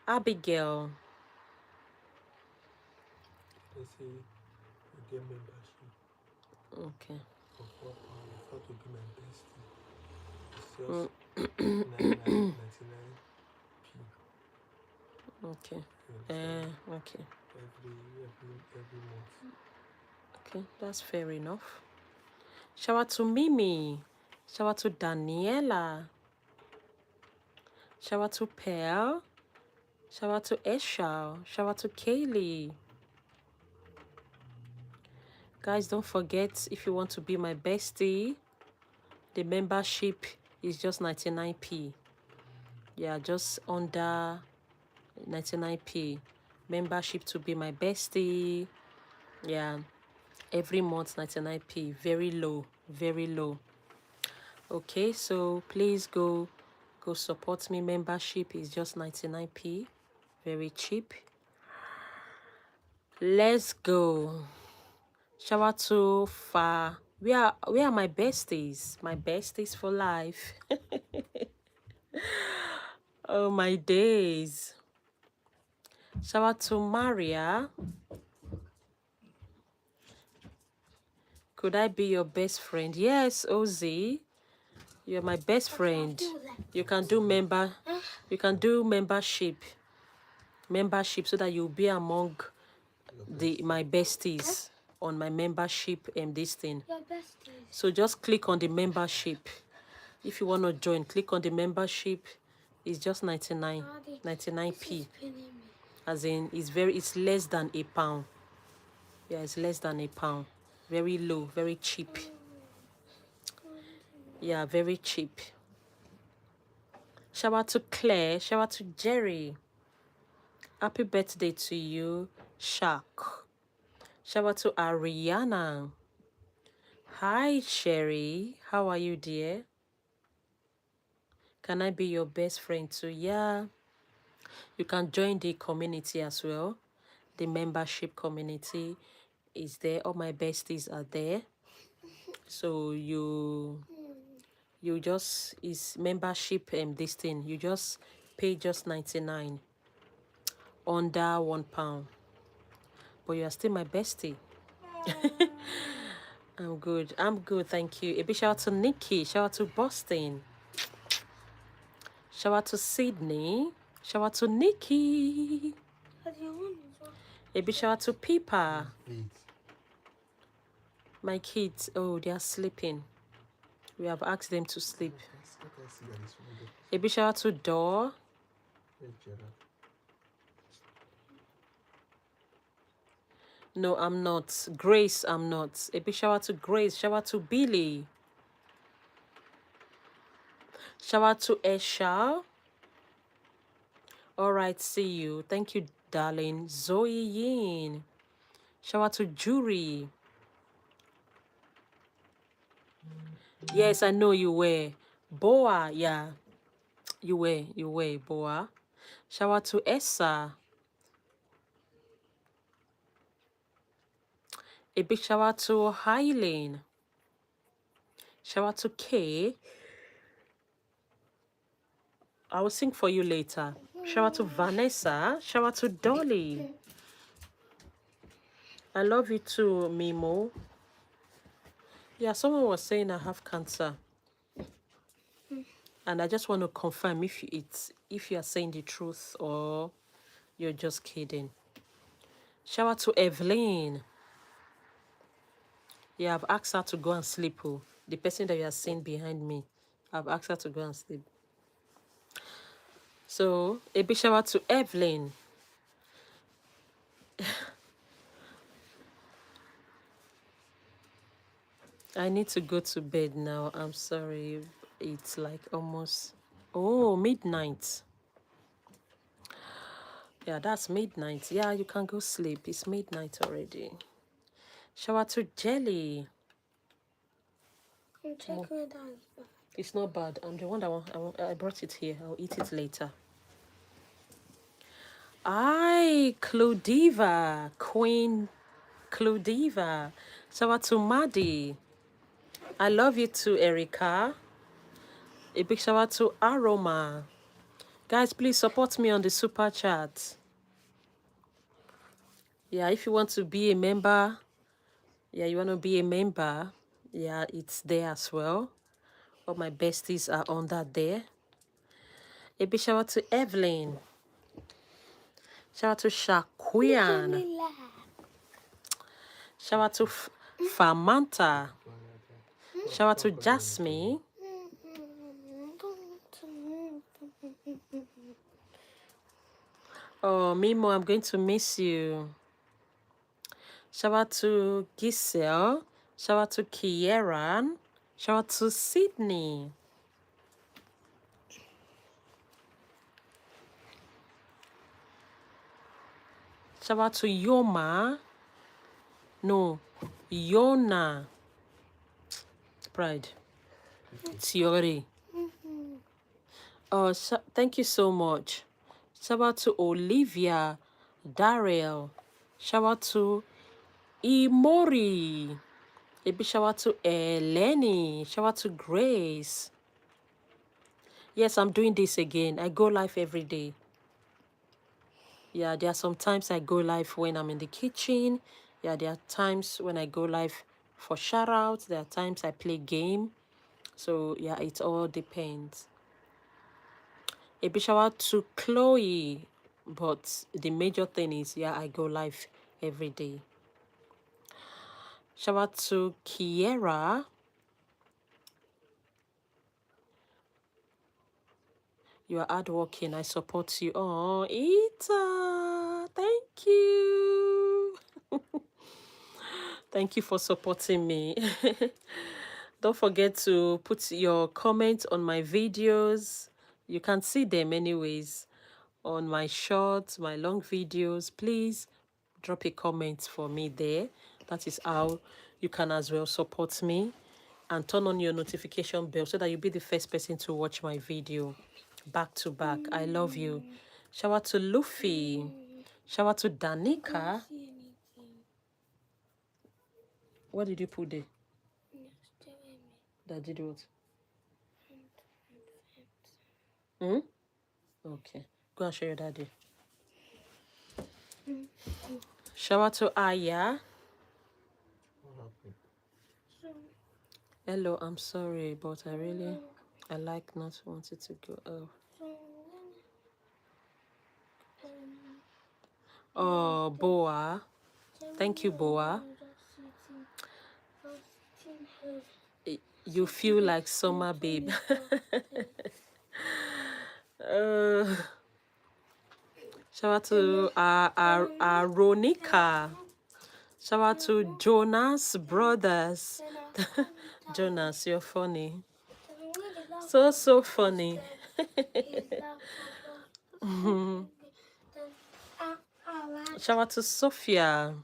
B: Abigail.
C: They say you get membership
B: Okay.
C: for £4. I thought to be my bestie. It's just 99.99p.
B: Okay.
C: So
B: Okay.
C: every month.
B: Okay, that's fair enough. Shout out to Mimi. Shout out to Daniela. Shout out to Pearl. Shout out to Eshal. Shout out to Kaylee. Guys, don't forget, if you want to be my bestie, the membership is just 99p. Yeah, just under 99p. Membership to be my bestie. Yeah, every month 99p. Very low, very low. Okay, so please go support me. Membership is just 99p. Very cheap. Let's go. Shout out to Fa. We are my besties. My besties for life. Oh my days. Shout out to Maria. Could I be your best friend? Yes, Ozzy. You're my best friend. You can do membership so that you'll be among my besties on my membership and this thing. So just click on the membership. If you want to join, click on the membership. It's just 99p. As in, it's less than £1. Yeah, it's less than £1. Very low, very cheap. Yeah, very cheap. Shout out to Claire. Shout out to Jerry. Happy birthday to you, Shaq. Shout out to Ariana. Hi, Sherry. How are you, dear? Can I be your best friend too? Yeah. You can join the community as well. The membership community is there. All my besties are there. So you just is membership this thing. You just pay just 99 under £1. But you are still my bestie. I'm good. I'm good, thank you. A big shout out to Nikki. Shout out to Boston. Shout out to Sydney. Shout out to Nikki. A big shout out to Pipa. My kids, oh, they are sleeping. We have asked them to sleep. A big shout out to Dor. No, I'm not. Grace, I'm not. A big shout out to Grace. Shout out to Billy. Shout out to Esha. All right, see you. Thank you, darling. Zoe Yin. Shout out to Jury. Yes, I know you were. Boa, yeah. You were, Boa. Shout out to Essa. A big shout out to Hylene. Shout out to Kay. I will sing for you later. Shout out to Vanessa. Shout out to Dolly. I love you too, Mimo. Yeah, someone was saying I have cancer. And I just want to confirm if you are saying the truth or you're just kidding. Shout out to Evelyn. Yeah, I've asked her to go and sleep. Oh. The person that you are seeing behind me, I've asked her to go and sleep. So, a big shout out to Evelyn. I need to go to bed now. I'm sorry. It's like almost, midnight. Yeah, that's midnight. Yeah, you can go sleep. It's midnight already. Shout out to Jelly. It's not bad. I'm the one that I brought it here. I'll eat it later. Aye, Clodiva. Queen Clodiva. Shout out to Maddie. I love you too, Erica. A big shout out to Aroma. Guys, please support me on the super chat. Yeah, if you want to be a member, yeah, it's there as well. All my besties are under there. A big shout out to Evelyn. Shout out to Shaquian. Shout out to Famanta. Shout out to Jasmine. Oh, Mimo, I'm going to miss you. Shout out to Giselle. Shout out to Kieran. Shout out to Sydney. Shout out to Yoma. No, Yona. Pride. Theory. Oh, thank you so much. Shout out to Olivia. Daryl. Shout out to Imori. A big shout out to Eleni. Shout out to Grace. Yes, I'm doing this again. I go live every day. Yeah, there are some times I go live when I'm in the kitchen. Yeah, there are times when I go live for shout outs. There are times I play game. So yeah, it all depends. A big shout out to Chloe. But the major thing is, yeah, I go live every day. Shout out to Kiera. You are hardworking. I support you. Oh, Ita. Thank you. Thank you for supporting me. Don't forget to put your comments on my videos. You can see them anyways on my shorts, my long videos. Please drop a comment for me there. That is how you can as well support me, and turn on your notification bell so that you'll be the first person to watch my video back to back. I love you. Shout out to Luffy. Shout out to Danica. What did you put there? That did what? Hmm? Okay. Go and show your daddy. Shout out to Aya.
C: What happened?
B: Hello, I'm sorry, but I like not wanted to go. Oh, Boa. Thank you, Boa. You feel like summer, babe. Shout out to Aronika. Shout out to Jonas Brothers. Jonas, you're funny. So funny. Shout out to Sophia.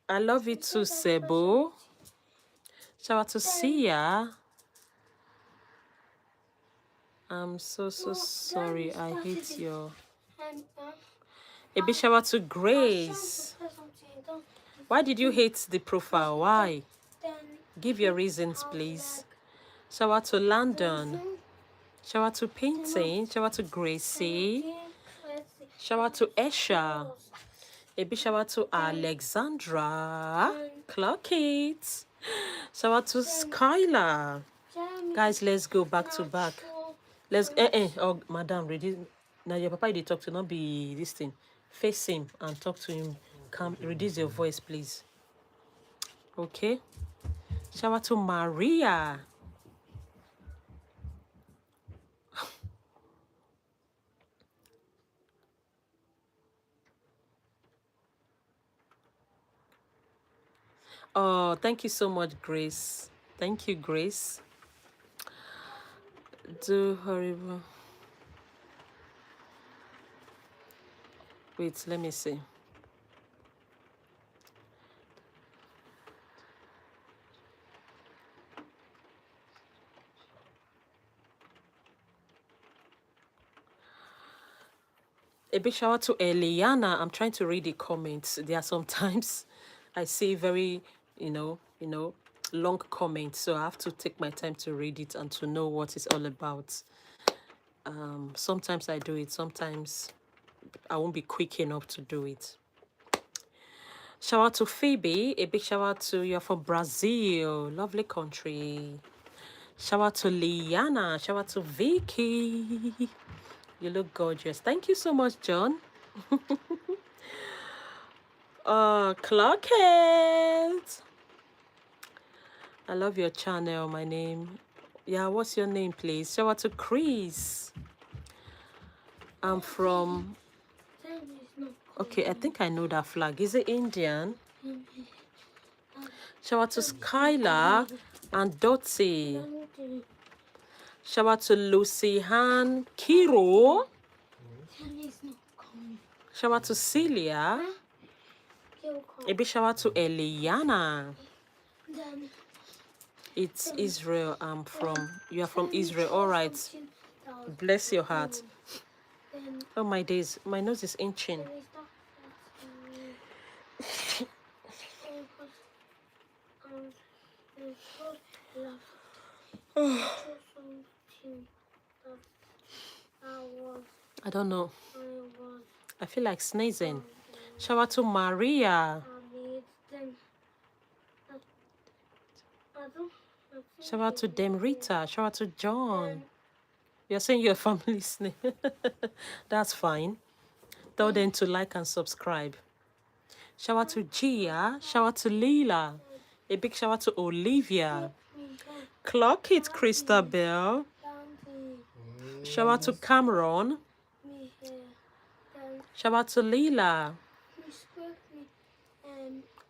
B: I love you too, Sebo. Shout out to Sia. I'm so sorry. I hate your. A big shout out to Grace. Why did you hate the profile? Why? Give your reasons, please. Shout out to Landon. Shout out to Painting. Shout out to Gracie. Shout out to Esha. A big shout out to Alexandra. Clock it. Shout out to Skylar. Guys, let's go back to back. Let's oh madam, ready. Now your papa they talk to, not be this thing. Face him and talk to him. Come reduce your voice, please. Okay. Shout out to Maria. Oh, thank you so much, Grace. Thank you, Grace. Do horrible. Wait, let me see. A big shout out to Eliana. I'm trying to read the comments. There are sometimes I see very, long comments, so I have to take my time to read it and to know what it's all about. Sometimes I do it, sometimes I won't be quick enough to do it. Shout out to Phoebe. A big shout out to you're from Brazil, lovely country. Shout out to Liana. Shout out to Vicky. You look gorgeous. Thank you so much, John. Clock it. I love your channel. My name. Yeah, what's your name, please? Shout out to Chris. I'm from. Okay, I think I know that flag. Is it Indian? Shout out to Skylar and Dottie. Shout out to Lucy Han Kiro. Shout out to Celia. A big shout out to Eliana. It's Israel. I'm from. You are from Israel. All right. Bless your heart. Oh my days. My nose is itching. I don't know. I feel like sneezing. Shout out to Maria. Shout out to Demrita. Shout out to John. You're saying your family's name. That's fine. Tell them to like and subscribe. Shout out to Gia. Shout out to Leela. A big shout out to Olivia. Clock it, Christabel. Shout out to Cameron. Shout out to Leela.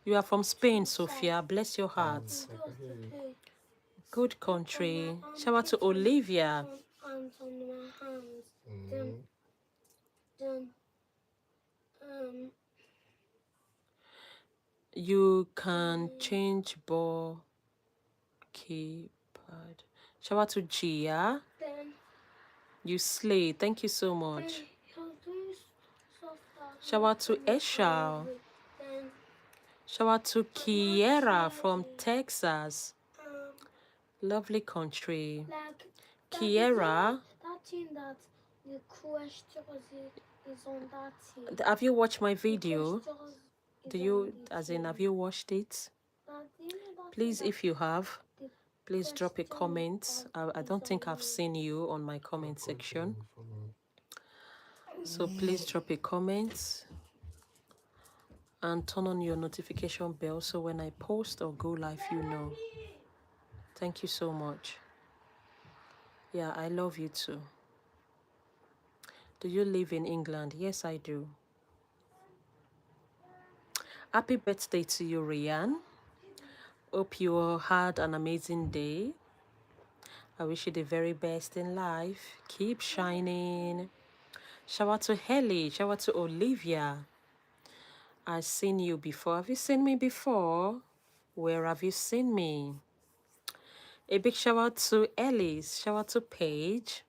B: You are from Spain, Sophia. Bless your heart. Good country. Shout out to Olivia.
D: On my hands. Then
B: You can change ball keypad. Shout out to Gia.
D: then
B: You slay. Thank you so much.
D: you're doing stuff that
B: Shout out to Eshal.
D: then
B: Shout out to Kiera from Texas. Lovely country.
D: like
B: Kiera.
D: that thing that the question is on that thing.
B: Have you watched my video?
D: The question
B: Do
D: is
B: you,
D: on the
B: as in,
D: thing.
B: have you watched it?
D: That, you know that
B: Please,
D: thing
B: if you have,
D: that the
B: please drop a
D: question
B: comment. I don't think I've
D: on
B: seen you on my comment
C: God,
B: section.
C: for me.
B: So please drop a comment and turn on your notification bell so when I post or go live, you know. Thank you so much. Yeah, I love you too. Do you live in England? Yes, I do. Happy birthday to you, Rian. Hope you had an amazing day. I wish you the very best in life. Keep shining. Shout out to Helly. Shout out to Olivia. I've seen you before. Have you seen me before? Where have you seen me? A big shout out to Ellis. Shout out to Paige.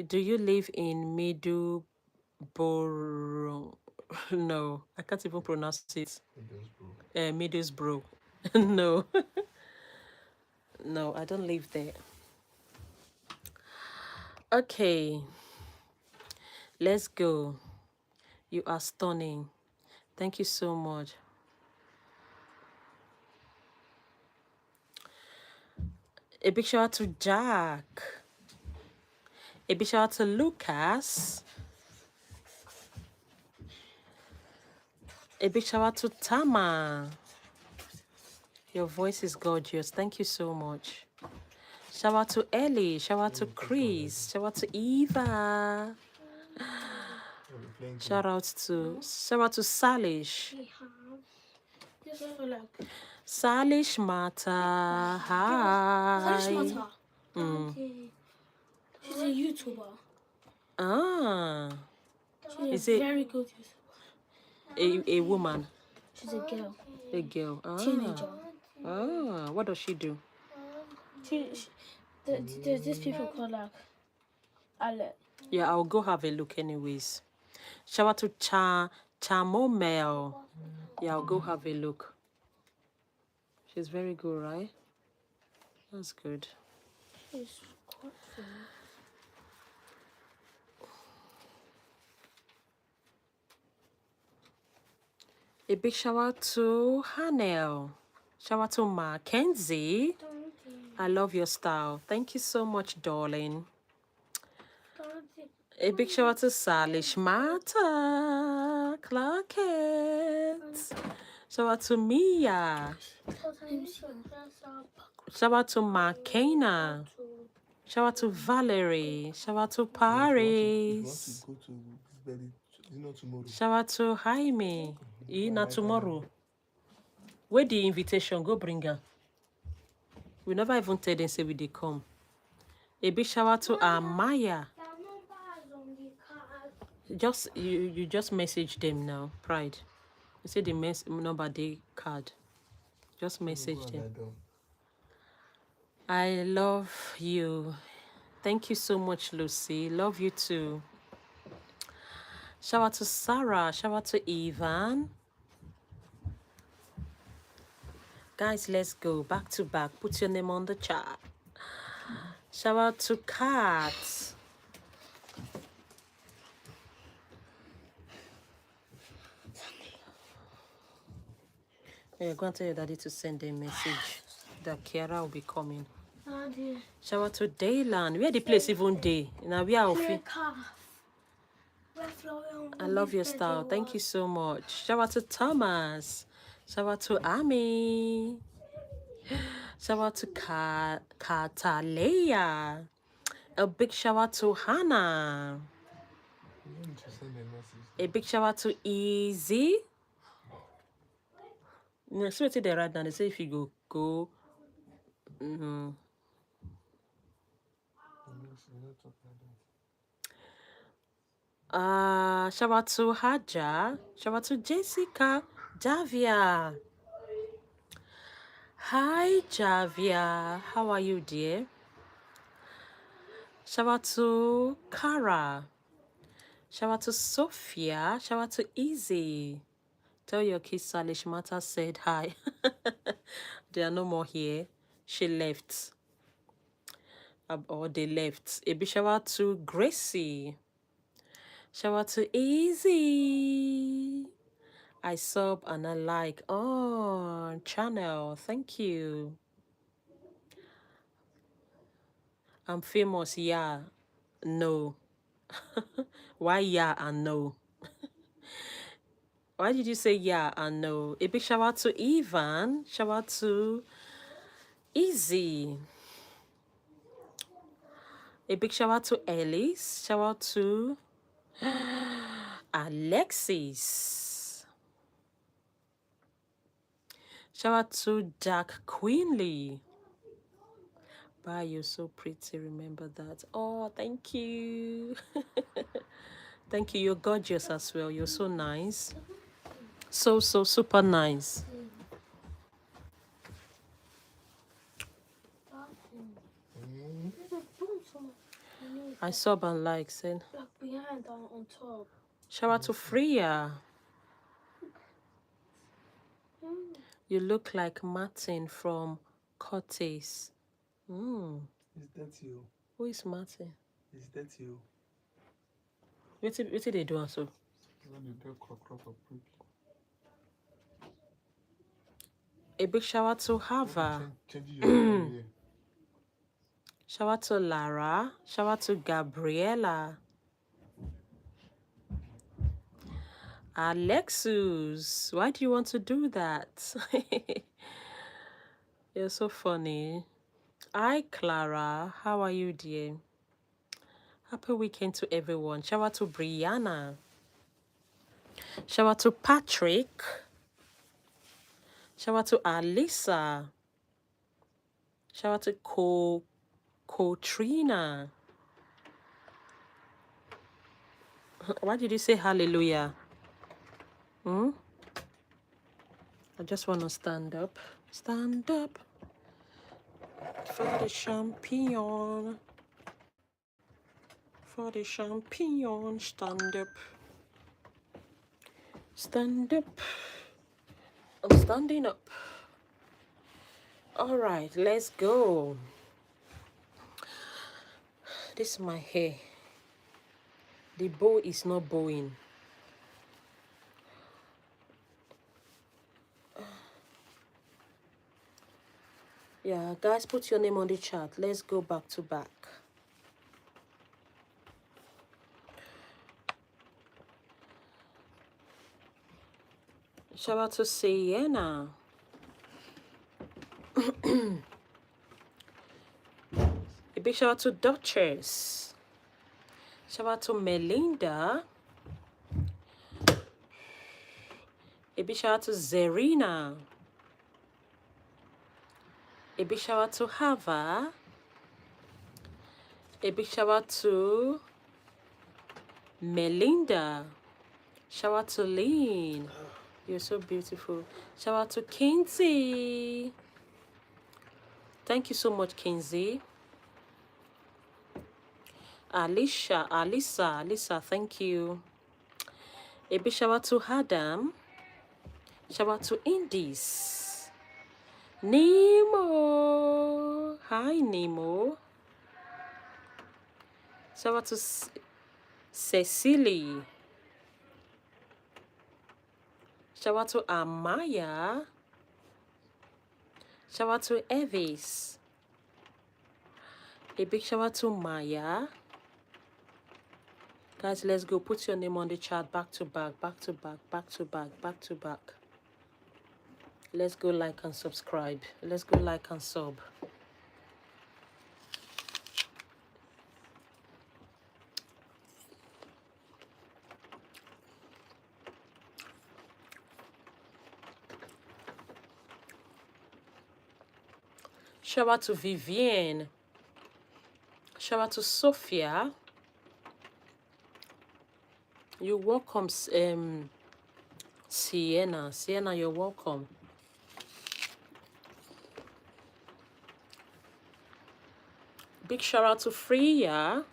B: Do you live in Middleborough? No, I can't even pronounce it. Middlesbrough. No. No, I don't live there. Okay. Let's go. You are stunning. Thank you so much. A big shout out to Jack. A big shout out to Lucas. A big shout out to Tama. Your voice is gorgeous. Thank you so much. Shout out to Ellie. Shout out to Chris. Shout out to Eva. Shout out to Salish.
D: Just for like
B: Salish Mata. Hi.
D: Salish Mata. She's a YouTuber.
B: Ah.
D: She's
B: Is
D: a
B: it
D: very good YouTuber.
B: a woman?
D: She's a girl.
B: A girl. Ah.
D: Teenager.
B: Ah. What does she do?
D: There's these people called like Ale.
B: Yeah, I'll go have a look anyways. Shout out to Chamomel. Yeah, I'll go have a look. She's very good, right? That's good.
D: She's quite famous.
B: A big shout out to Hanel. Shout out to Mackenzie. I love your style. Thank you so much, darling. A big shout out to Salish Mata. Clarkett. Shout out to Mia. Shout out to Makena. Shout out to Valerie. Shout out to Paris.
C: Go to bed, not tomorrow.
B: Shout out to Jaime. Not tomorrow. Where the invitation? Go bring her. We never even tell them say we dey come. A big shout out to Amaya. Just you just message them now, Pride. You say the number they card. Just message them. I love you. Thank you so much, Lucy. Love you too. Shout out to Sarah. Shout out to Ivan. Guys, let's go back to back. Put your name on the chat. Shout out to Kat. Yeah, go and tell your daddy to send a message that Kiara will be coming. Shout out to Dayland. Where the place even day? Now we are off. I love your style. Thank you so much. Shout out to Thomas. Shout out to Ami. Shout out to Katalea. A big shout out to Hannah. A big shout out to Easy. No, so they right now. They say if you go Mm.
C: You know, talk like that.
B: Shout out to Haja. Shout out to Jessica. Javia. Hi, Javia. How are you, dear? Shout out to Kara. Shout out to Sophia. Shout out to Easy. Tell your kids Sally Shmata said hi. They are no more here. She left. Or they left. A big shout out to Gracie. Shout out to Easy. I sub and I like. Oh, channel. Thank you. I'm famous. Yeah. No. Why yeah and no? Why did you say yeah and no? A big shout out to Ivan. Shout out to Easy. A big shout out to Ellis. Shout out to Alexis. Shout out to Jack Queenly. Bye, you're so pretty. Remember that. Oh, thank you. Thank you. You're gorgeous as well. You're so nice. So super nice. I sub and like said.
D: Like behind on top.
B: Shout out to Freya. You look like Martin from Curtis.
C: Is that you?
B: Who is Martin?
C: Is that you?
B: What did they do also?
C: When you tell crop or prick.
B: A big shout out to Hava.
C: Change your
B: Shout out to Lara. Shout out to Gabriela. Alexus, why do you want to do that? You're so funny. Hi, Clara. How are you, dear? Happy weekend to everyone. Shout out to Brianna. Shout out to Patrick. Shout out to Alisa. Shout out to Kotrina. Why did you say hallelujah? I just want to stand up. Stand up for the champion. For the champion. Stand up. Stand up. I'm standing up. All right, let's go. This is my hair. The bow is not bowing. Yeah, guys, put your name on the chat. Let's go back to back. Shout out to Sienna. A big shout out to Duchess. Shout out to Melinda. A big shout out to Zerina. A big shout out to Hava. A big shout out to Melinda. Shout out to Lynn. You're so beautiful. Shout out to Kinsey. Thank you so much, Kinsey. Alisa, thank you. A big shout out to Adam. Shout out to Indies. Nemo. Hi, Nemo. Shout out to Cecily. Shout out to Amaya. Shout out to Evis. A big shout out to Maya. Guys, let's go. Put your name on the chat. Back to back, back to back, back to back, back to back. Let's go like and subscribe. Let's go like and sub. Shout out to Vivienne. Shout out to Sophia. You're welcome, Sienna. Sienna, you're welcome. Big shout out to Freya.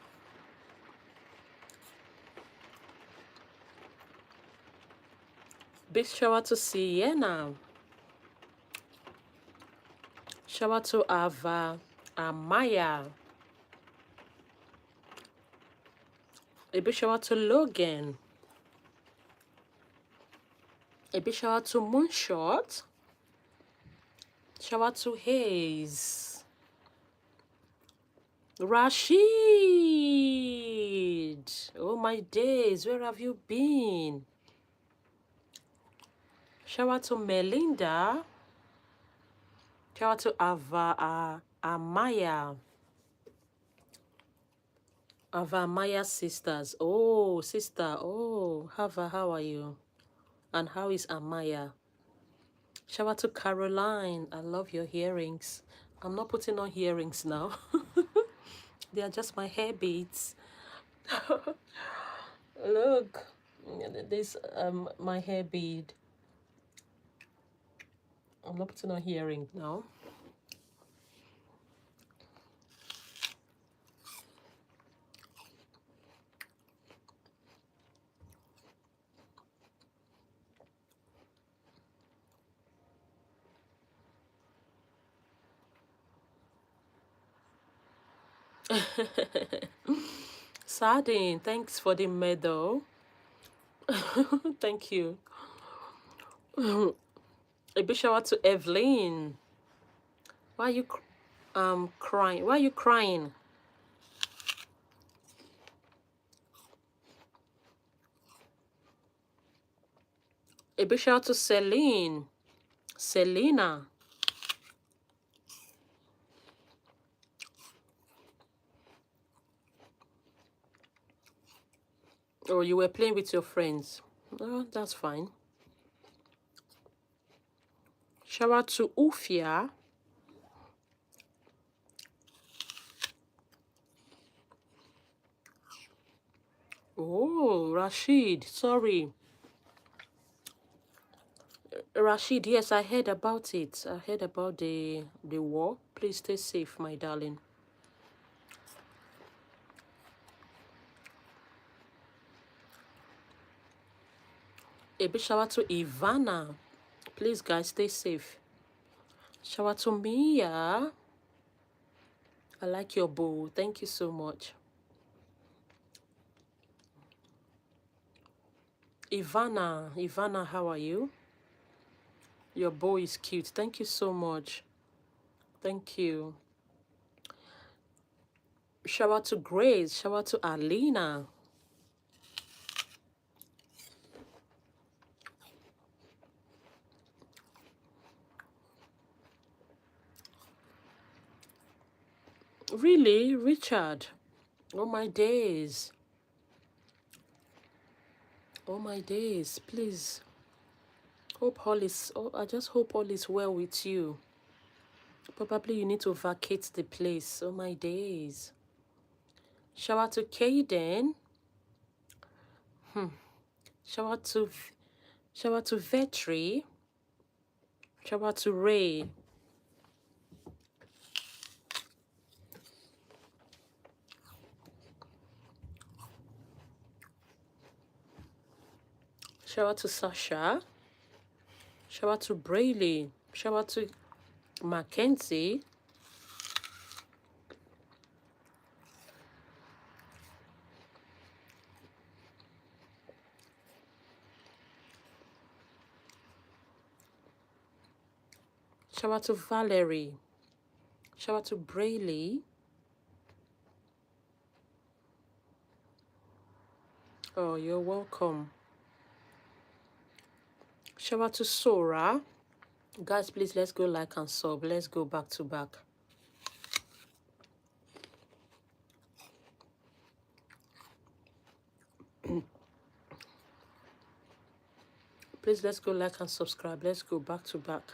B: Big shout out to Sienna. Shout out to Ava Amaya. A big shout out to Logan. A big shout out to Moonshot. Shout out to Hayes. Rashid. Oh my days, where have you been? Shout out to Melinda. Shout out to Ava Amaya. Ava Amaya sisters. Oh, sister. Oh, Hava, how are you? And how is Amaya? Shout out to Caroline. I love your earrings. I'm not putting on earrings now. They are just my hair beads. Look, this my hair bead. I'm not putting on earring now. Sardine, thanks for the medal. Thank you. A big shout out to Evelyn. Why are you crying? Why are you crying? A big shout out to Celine. Selena. Oh, you were playing with your friends. Oh, that's fine. Shout out to Ufia. Oh, Rashid, sorry. Rashid, yes, I heard about it. I heard about the war. Please stay safe, my darling. A big shout out to Ivana. Please, guys, stay safe. Shout out to Mia. I like your bow. Thank you so much. Ivana, how are you? Your bow is cute. Thank you so much. Thank you. Shout out to Grace. Shout out to Alina. Really, Richard? Oh my days. Oh my days. Please. Hope all is. Oh, I just hope all is well with you. Probably you need to vacate the place. Oh my days. Shout out to Kaden. Shout out to Vetri. Shout out to Ray. Shout out to Sasha. Shout out to Brayley. Shout out to Mackenzie. Shout out to Valerie. Shout out to Brayley. Oh, you're welcome. Shout out to Sora. Guys, please, let's go like and sub. Let's go back to back. Please, let's go like and subscribe. Let's go back to back.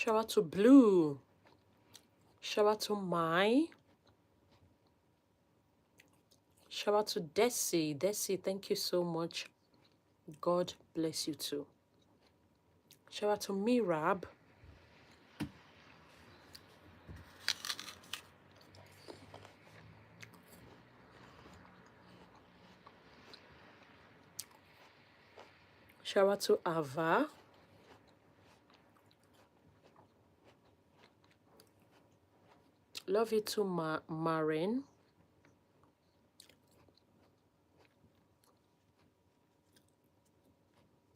B: Shout out to Blue. Shout out to Mai. Shout out to Desi. Desi, thank you so much. God bless you too. Shout out to Mirab. Shout out to Ava. Love you too, Marin.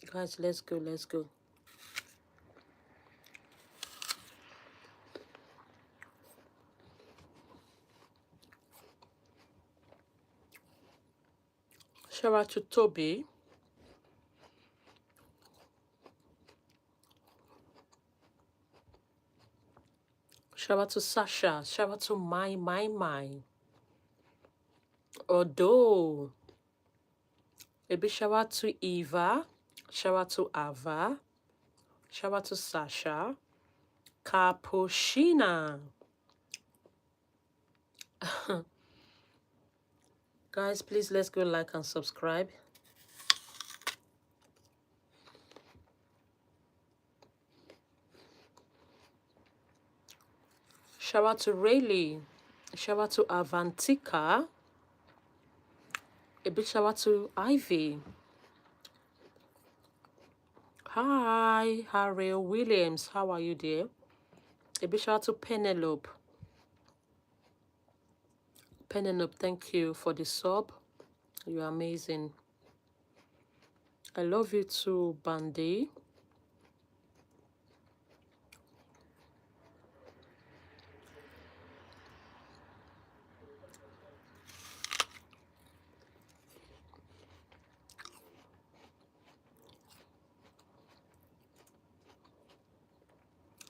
B: Guys, let's go, let's go. Shout out to Toby. Shout out to Sasha. Shout out to my. Odo. A big shout out to Eva. Shout out to Ava. Shout out to Sasha. Capuchina. Guys, please let's go like and subscribe. Shout out to Rayleigh. Shout out to Avantika. A big shout out to Ivy. Hi, Harry Williams. How are you, dear? A big shout out to Penelope. Penelope, thank you for the sub. You're amazing. I love you too, Bandy.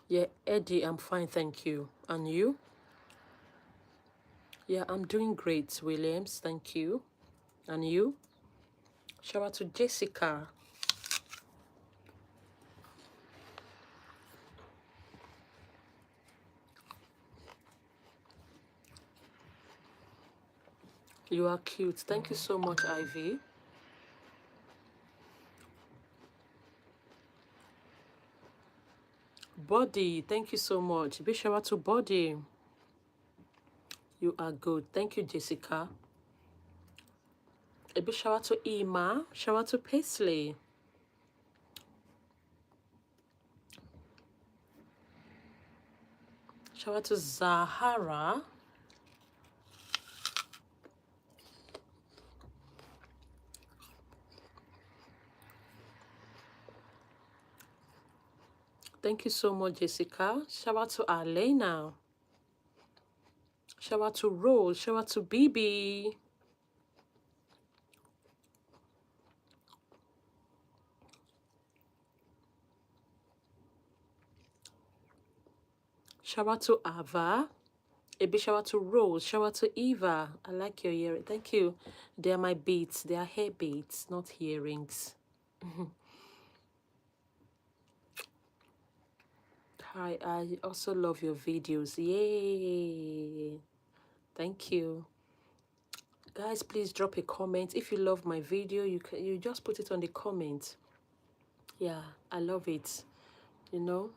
B: Yeah, Eddie, I'm fine, thank you. And you? Yeah, I'm doing great, Williams, thank you. And you? Shout out to Jessica. You are cute. Thank you so much, Ivy. Body, thank you so much. Big shout out to Body. You are good. Thank you, Jessica. A big shout out to Ima. Shout out to Paisley. Shout out to Zahara. Thank you so much, Jessica. Shout out to Alena. Shout out to Rose. Shout out to BB. Shout out to Ava. A big shout out to Rose. Shout out to Eva. I like your earrings. Thank you. They are my beads. They are hair beads, not earrings. Hi, I also love your videos. Yay. Thank you. Guys, please drop a comment. If you love my video, you just put it on the comment. Yeah, I love it. You know?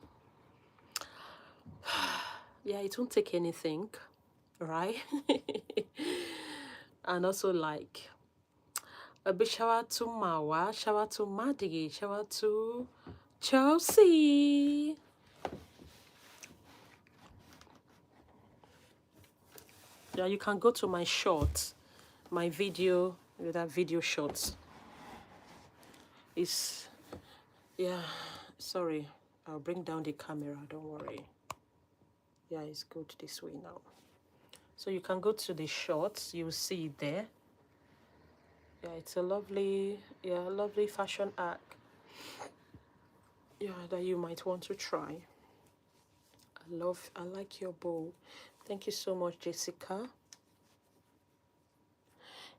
B: Yeah, it won't take anything, right? And also like a big shout out to Mawa, shout out to Maddie, shout out to Chelsea. Yeah, you can go to my shorts, my video, that video shorts. It's, yeah, sorry, I'll bring down the camera, don't worry. Yeah, it's good this way now. So you can go to the shorts, you'll see it there. Yeah, it's a lovely, lovely fashion arc. Yeah, that you might want to try. I like your bow. Thank you so much, Jessica.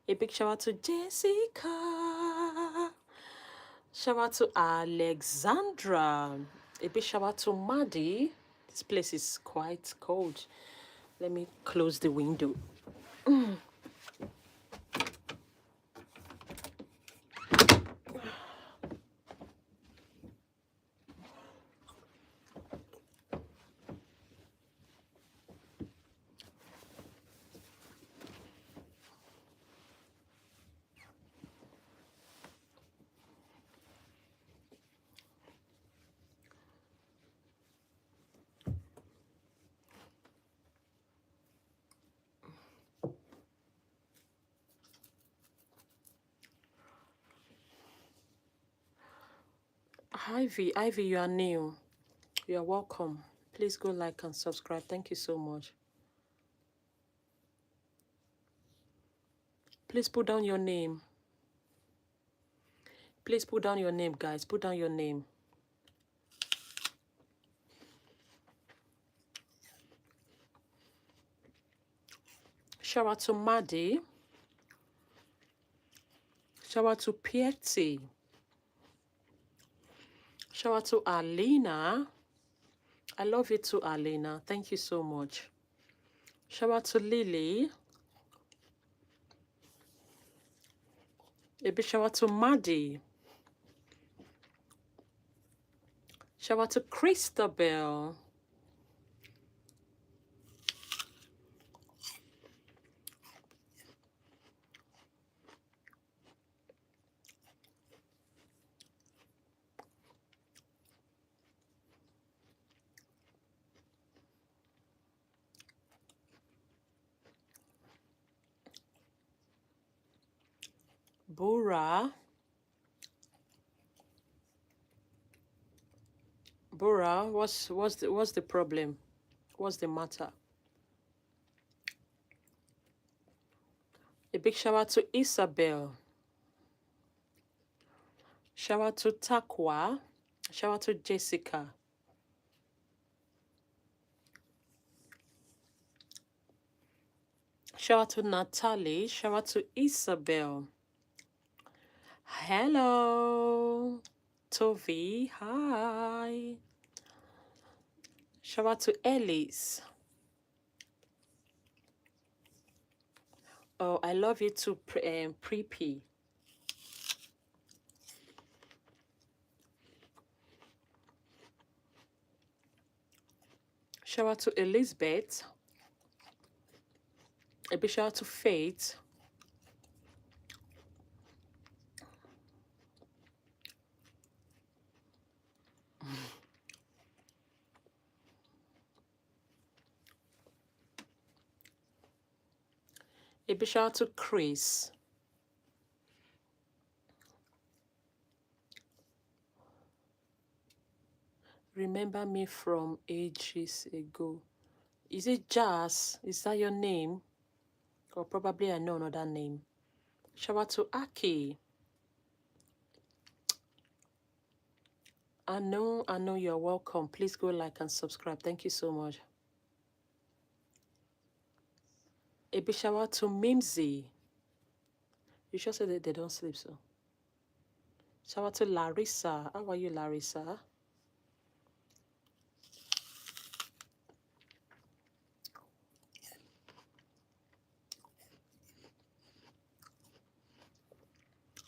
B: A big shout out to Jessica. Shout out to Alexandra. A big shout out to Maddie. This place is quite cold. Let me close the window. Ivy, you are new. You are welcome. Please go like and subscribe. Thank you so much. Please put down your name. Please put down your name, guys. Put down your name. Shout out to Maddie. Shout out to Piety. Shout out to Alina. I love you too, Alina. Thank you so much. Shout out to Lily. A big shout out to Maddie. Shout out to Christabel. Bora. Bora, what's the problem? What's the matter? A big shout out to Isabel. Shout out to Takwa. Shout out to Jessica. Shout out to Natalie. Shout out to Isabel. Hello. Tovi. Hi. Shout out to Ellis. Oh, I love you too, Preepy. Shout out to Elizabeth. A big shout out to Faith. A big shout out to Chris. Remember me from ages ago. Is it Jazz? Is that your name? Or probably I know another name. Shout out to Aki. I know you're welcome. Please go like and subscribe. Thank you so much. A big shout out to Mimsy. You sure said that they don't sleep, so. Shout out to Larissa. How are you, Larissa?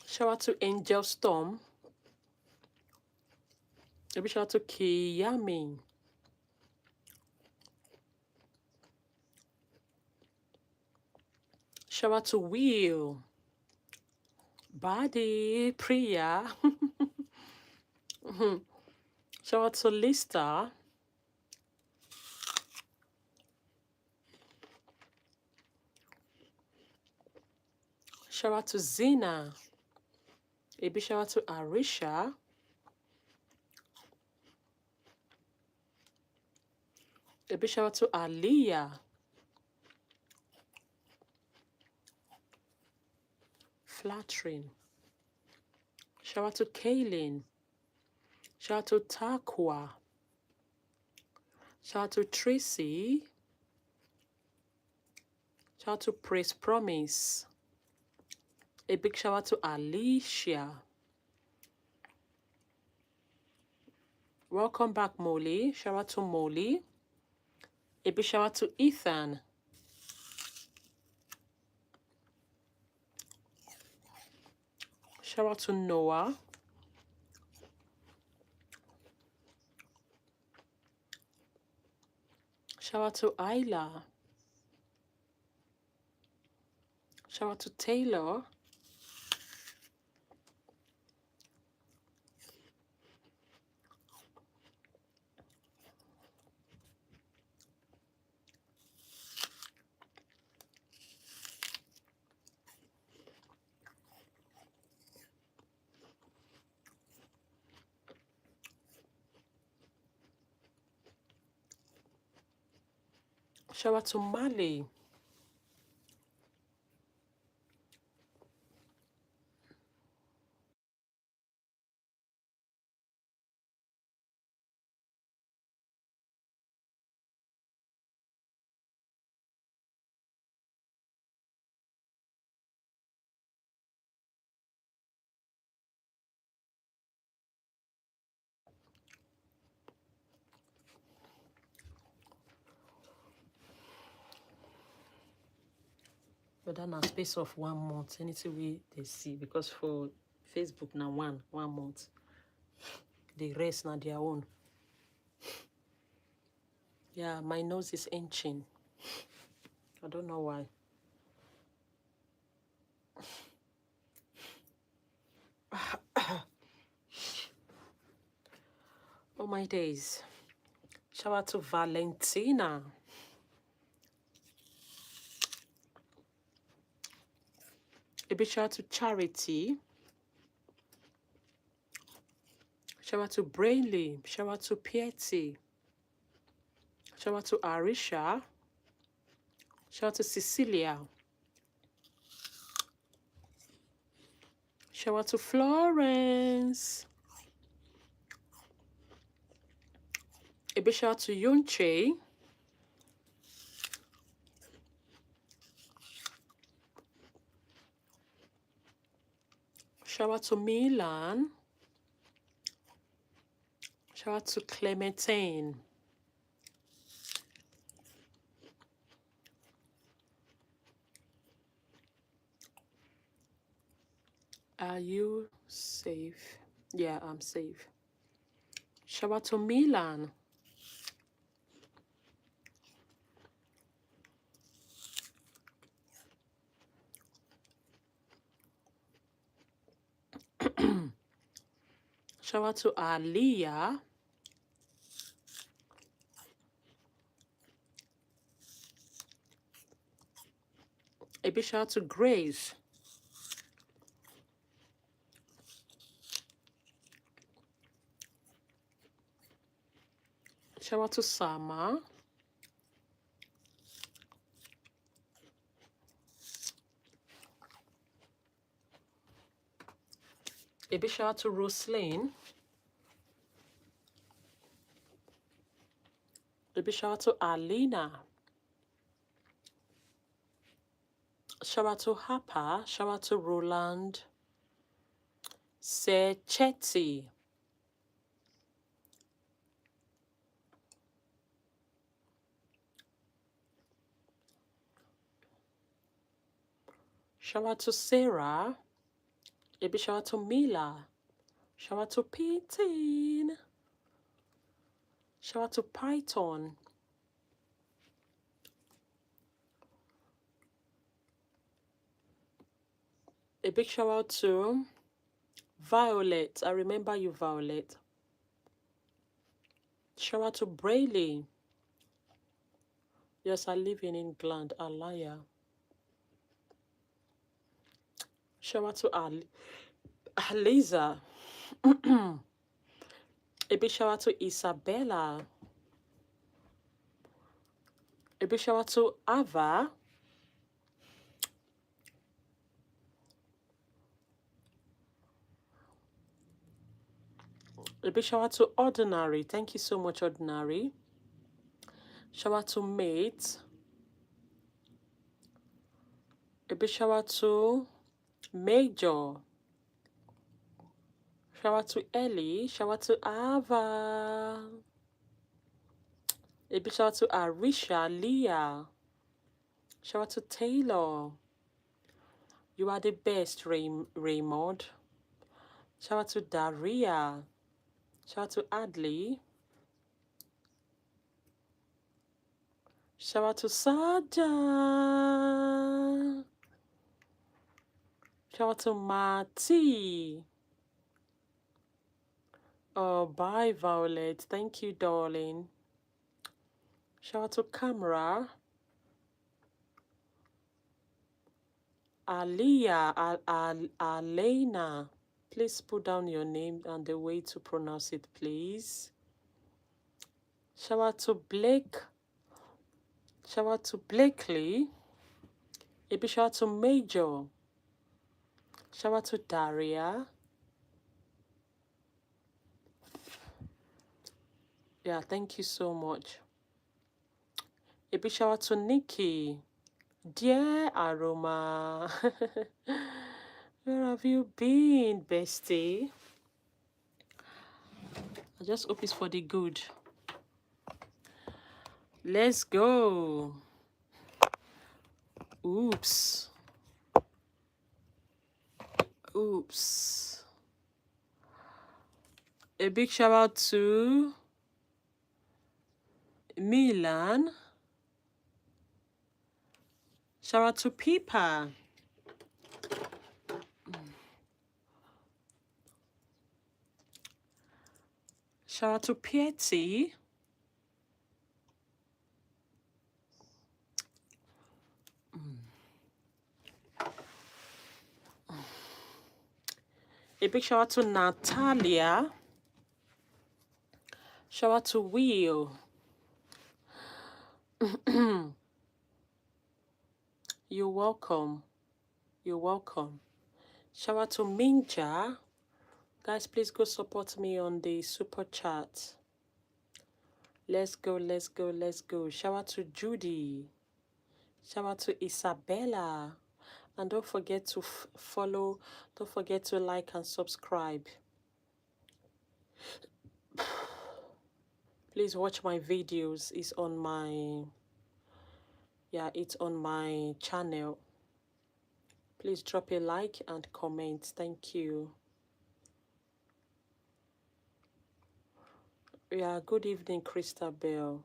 B: Shout out to Angel Storm. A big shout out to Kiyami. Shout out to Will. Body, Priya. Shout out to Lista. Shout out to Zina. A big shout out to Arisha. A big shout out to Aliyah. Flattering. Shout out to Kaylin. Shout out to Takwa. Shout out to Tracy. Shout out to Praise Promise. A big shout out to Alicia. Welcome back, Molly. Shout out to Molly. A big shout out to Ethan. Shout out to Noah. Shout out to Isla. Shout out to Taylor. Shout out to Mali. But then a space of 1 month, anything we they see, because for Facebook now 1 month. The rest now their own. Yeah, my nose is inching. I don't know why. Oh my days. Shout out to Valentina. A big shout out to Charity. Shout out to Brainley. Shout out to Piety. Shout out to Arisha. Shout out to Cecilia. Shout out to Florence. A big shout out to Yunche. Shout out to Milan. Shout out to Clementine. Are you safe? Yeah, I'm safe. Shout out to Milan. Shout out to Aliyah. A big shout out to Grace. Shout out to Sama. A big shout out to Roslyn. A big shout out to Alina. Shout out to Hapa. Shout out to Roland Sechetti. Shout out to Sarah. A big shout out to Mila. Shout out to P-Teen. Shout out to Python. A big shout out to Violet. I remember you, Violet. Shout out to Brayley. Yes, I live in England, Alaya. Shout out to Aliza. A big shout out to Isabella. A big shout out to Ava. A big shout out to Ordinary. Thank you so much, Ordinary. Shout out to Mate. A big shout out to Major. Shout out to Ellie. Shout out to Ava. A big shout out to Arisha, Leah. Shout out to Taylor. You are the best, Raymond. Shout out to Daria. Shout out to Adley. Shout out to Sada. Shout out to Marty. Oh, bye, Violet. Thank you, darling. Shout out to Camera. Aliyah, Alena. Please put down your name and the way to pronounce it, please. Shout out to Blake. Shout out to Blakely. A big shout out to Major. Shout out to Daria. Yeah, thank you so much. A big shout out to Nikki. Dear Aroma. Where have you been, bestie? I just hope it's for the good. Let's go. Oops. Oops. A big shout out to Milan. Shout out to Pipa. Shout out to Piety. A big shout out to Natalia. Shout out to Will. You're welcome. You're welcome. Shout out to Minja. Guys, please go support me on the super chat. Let's go, let's go, let's go. Shout out to Judy. Shout out to Isabella. And don't forget to follow. Don't forget to like and subscribe. Please watch my videos. It's on my... Yeah, it's on my channel. Please drop a like and comment. Thank you. Yeah, good evening, Christabel.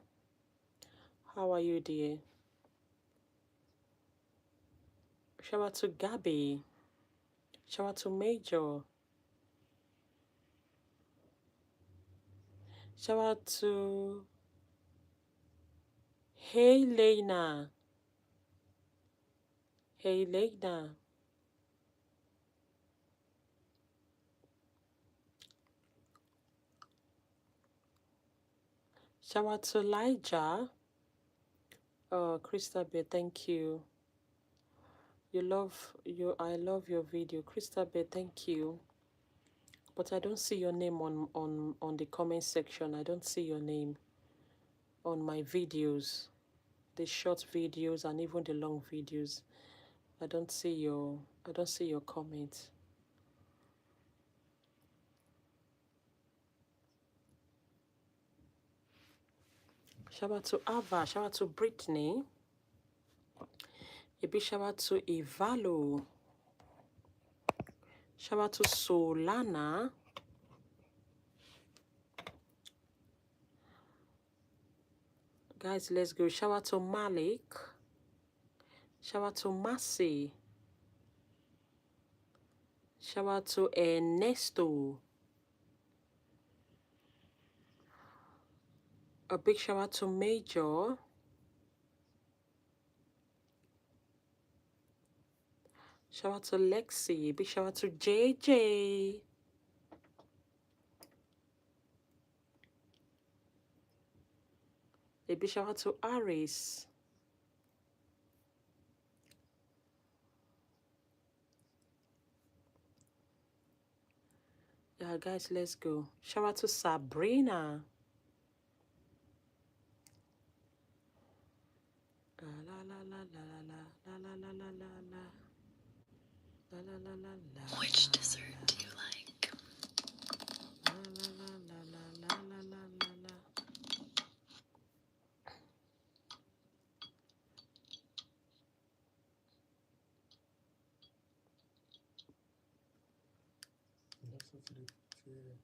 B: How are you, dear? Shout out to Gabby. Shout out to Major. Shout out to Hey Lena. Hey Lena. Shout out to Elijah. Oh, Christabel, thank you. I love your video. Christabel, thank you. But I don't see your name on the comment section. I don't see your name on my videos. The short videos and even the long videos. I don't see your comment. Shout out to Ava. Shout out to Brittany. A big shout out to Ivalo. Shout out to Solana. Guys, let's go. Shout out to Malik. Shout out to Massey. Shout out to Ernesto. A big shout out to Major. Shout out to Lexi. Big shout out to JJ. A big shout out to Aris. Yeah, guys, let's go. Shout out to Sabrina. La la la la la la la la la la la la la la la.
E: Which dessert do you like?
C: You have something to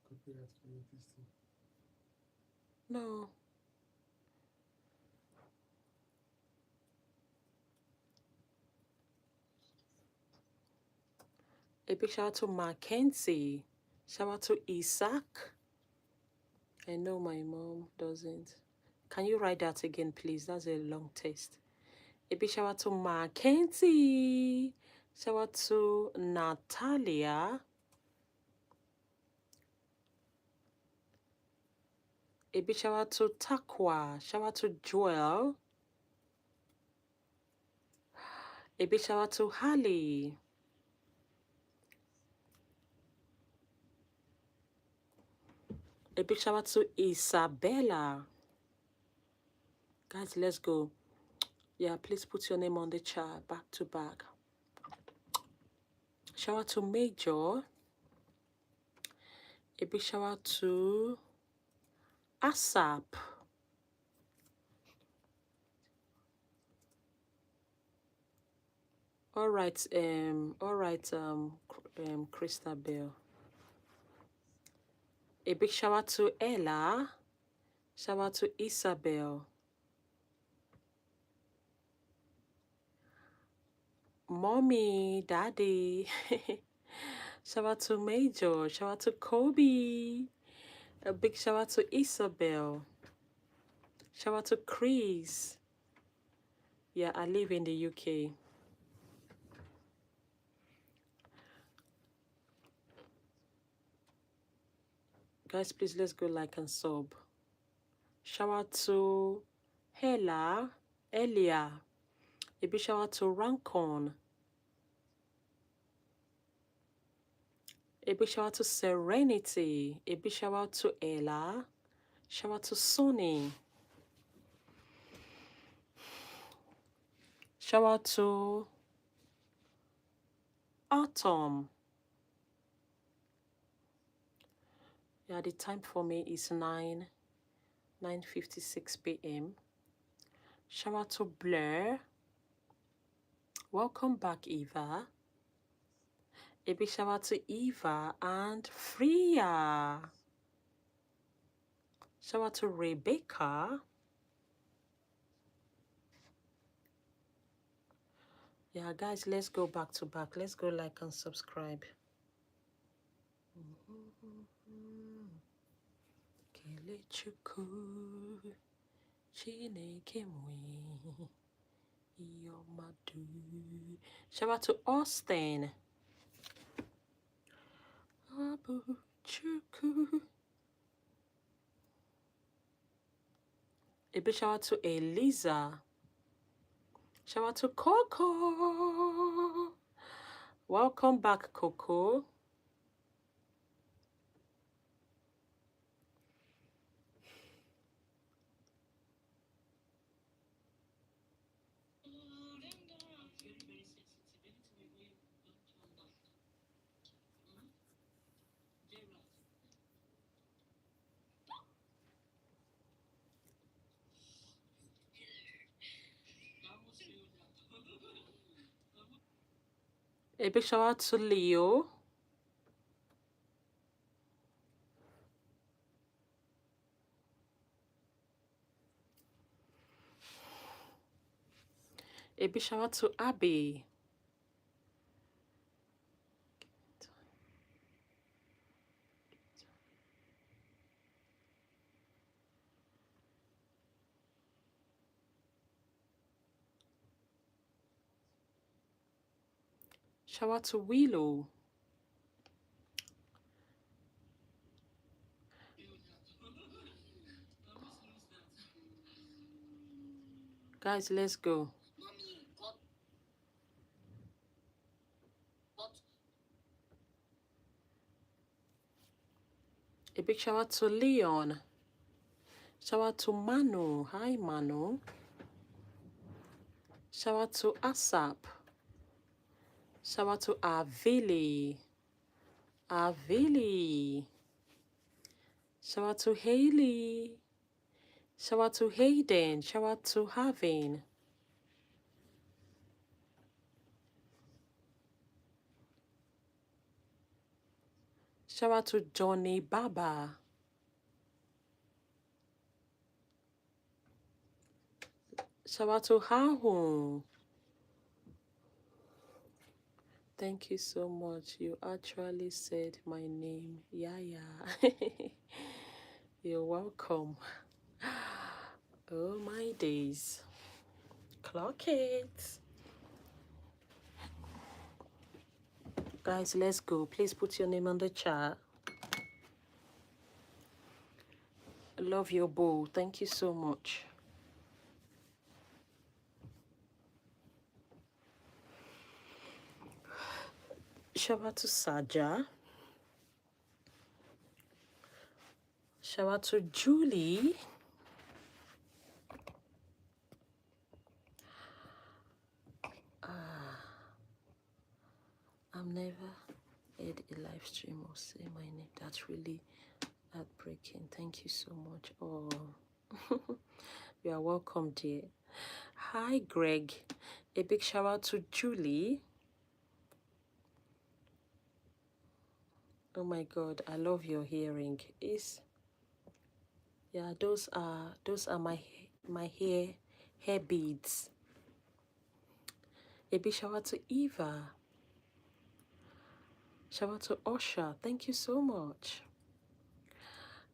C: copy that for your this thing.
B: No. A big shout out to Mackenzie. Shout out to Isaac. I know my mom doesn't. Can you write that again, please? That's a long text. A big shout out to Mackenzie. Shout out to Natalia. A big shout out to Takwa. Shout out to Joel. A big shout out to Hallie. A big shout out to Isabella. Guys, let's go. Yeah, please put your name on the chat back to back. Shout out to Major. A big shout out to ASAP. All right, Christabel. A big shout out to Ella. Shout out to Isabel. Mommy, Daddy. Shout out to Major. Shout out to Kobe. A big shout out to Isabel. Shout out to Chris. Yeah, I live in the UK. Guys, please let's go like and sub. Shout out to Elia. A big shout out to Rancon. A big shout out to Serenity. A big shout out to Ella. Shout out to Sonny. Shout out to Autumn. Yeah, the time for me is 9:56 p.m. Shout out to Blair. Welcome back, Eva. A big shout out to Eva and Freya. Shout out to Rebecca. Yeah, guys, let's go back to back. Let's go like and subscribe. Kelechukwu Chineke mwe Iyomadu. Shout out to Austin. Abuchukwu. A big shout out to Eliza. Shout out to Coco. Welcome back, Coco. A big shout out to Leo. A big shout out to Abby. Shout out to Willow. Guys, let's go. A big shout out to Leon. Shout out to Manu. Hi, Manu. Shout out to ASAP. Shout out to Avili. Avili. Shout out to Haley. Shout out to Hayden. Shout out to Havin. Shout out to Johnny Baba. Shout out to Hahun. Thank you so much. You actually said my name. Yeah. You're welcome. Oh my days. Clock it. Guys, let's go. Please put your name on the chat. Love your bowl. Thank you so much. Shout out to Saja. Shout out to Julie. I've never had a live stream or say my name. That's really heartbreaking. Thank you so much. Oh, you are welcome, dear. Hi, Greg. A big shout out to Julie. Oh my God, I love your hearing. Yeah, those are my hair beads. A big shout out to Eva. Shout out to Osha. Thank you so much.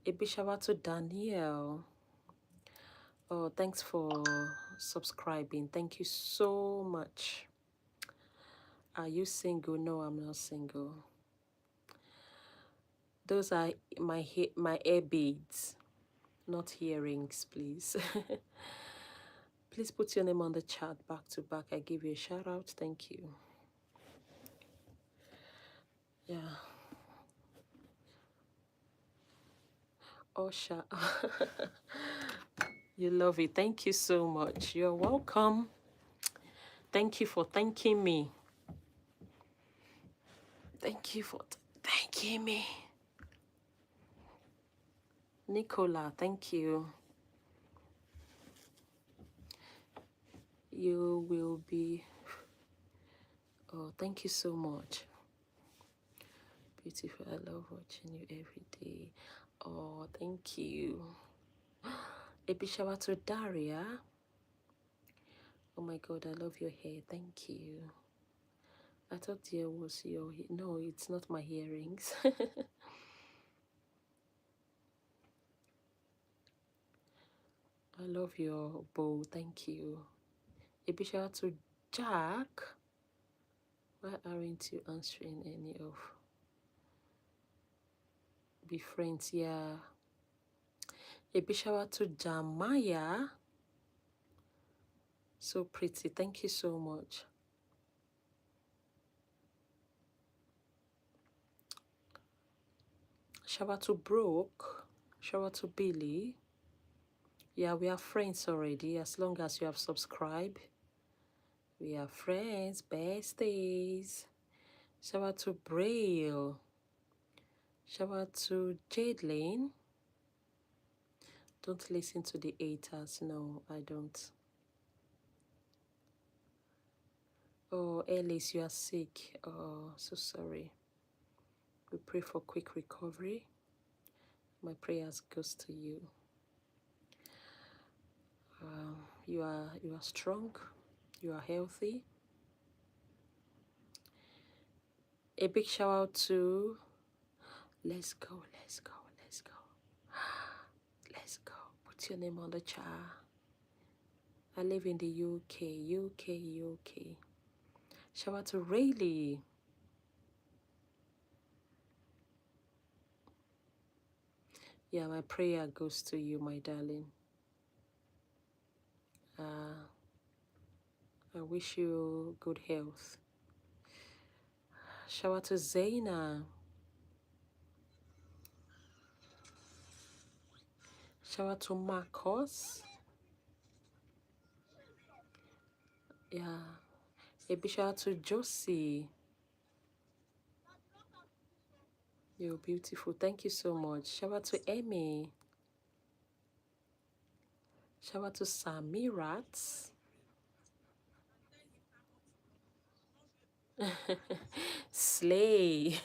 B: A big shout out to Danielle. Oh, thanks for subscribing. Thank you so much. Are you single? No, I'm not single. Those are my ear beads, not earrings, please. Please put your name on the chat back to back. I give you a shout out. Thank you. Yeah. Osha. You love it. Thank you so much. You're welcome. Thank you for thanking me. Thank you for thanking me. Nicola, thank you. You will be. Oh, thank you so much. Beautiful. I love watching you every day. Oh, thank you. A big shout out to Daria. Oh my God, I love your hair. Thank you. I thought there was your. No, it's not my earrings. I love your bow. Thank you. A big shout out to Jack. Why aren't you answering any of? Be friends, yeah. A big shout out to Jamaya. So pretty. Thank you so much. Shout out to Brooke. Shout out to Billy. Yeah, we are friends already. As long as you have subscribed, we are friends, besties. Shout out to Braille. Shout out to Jadelyn. Don't listen to the haters. No, I don't. Oh, Alice, you are sick. Oh, so sorry. We pray for quick recovery. My prayers goes to you. You are strong. You are healthy. A big shout out to let's go. Let's go. Put your name on the chat. I live in the UK. Shout out to Rayleigh. Yeah, my prayer goes to you, my darling. I wish you good health. Shout out to Zaina. Shout out to Marcos. Yeah. A big shout out to Josie. You're beautiful. Thank you so much. Shout out to Emmy. Shout out to Samirat. Slay.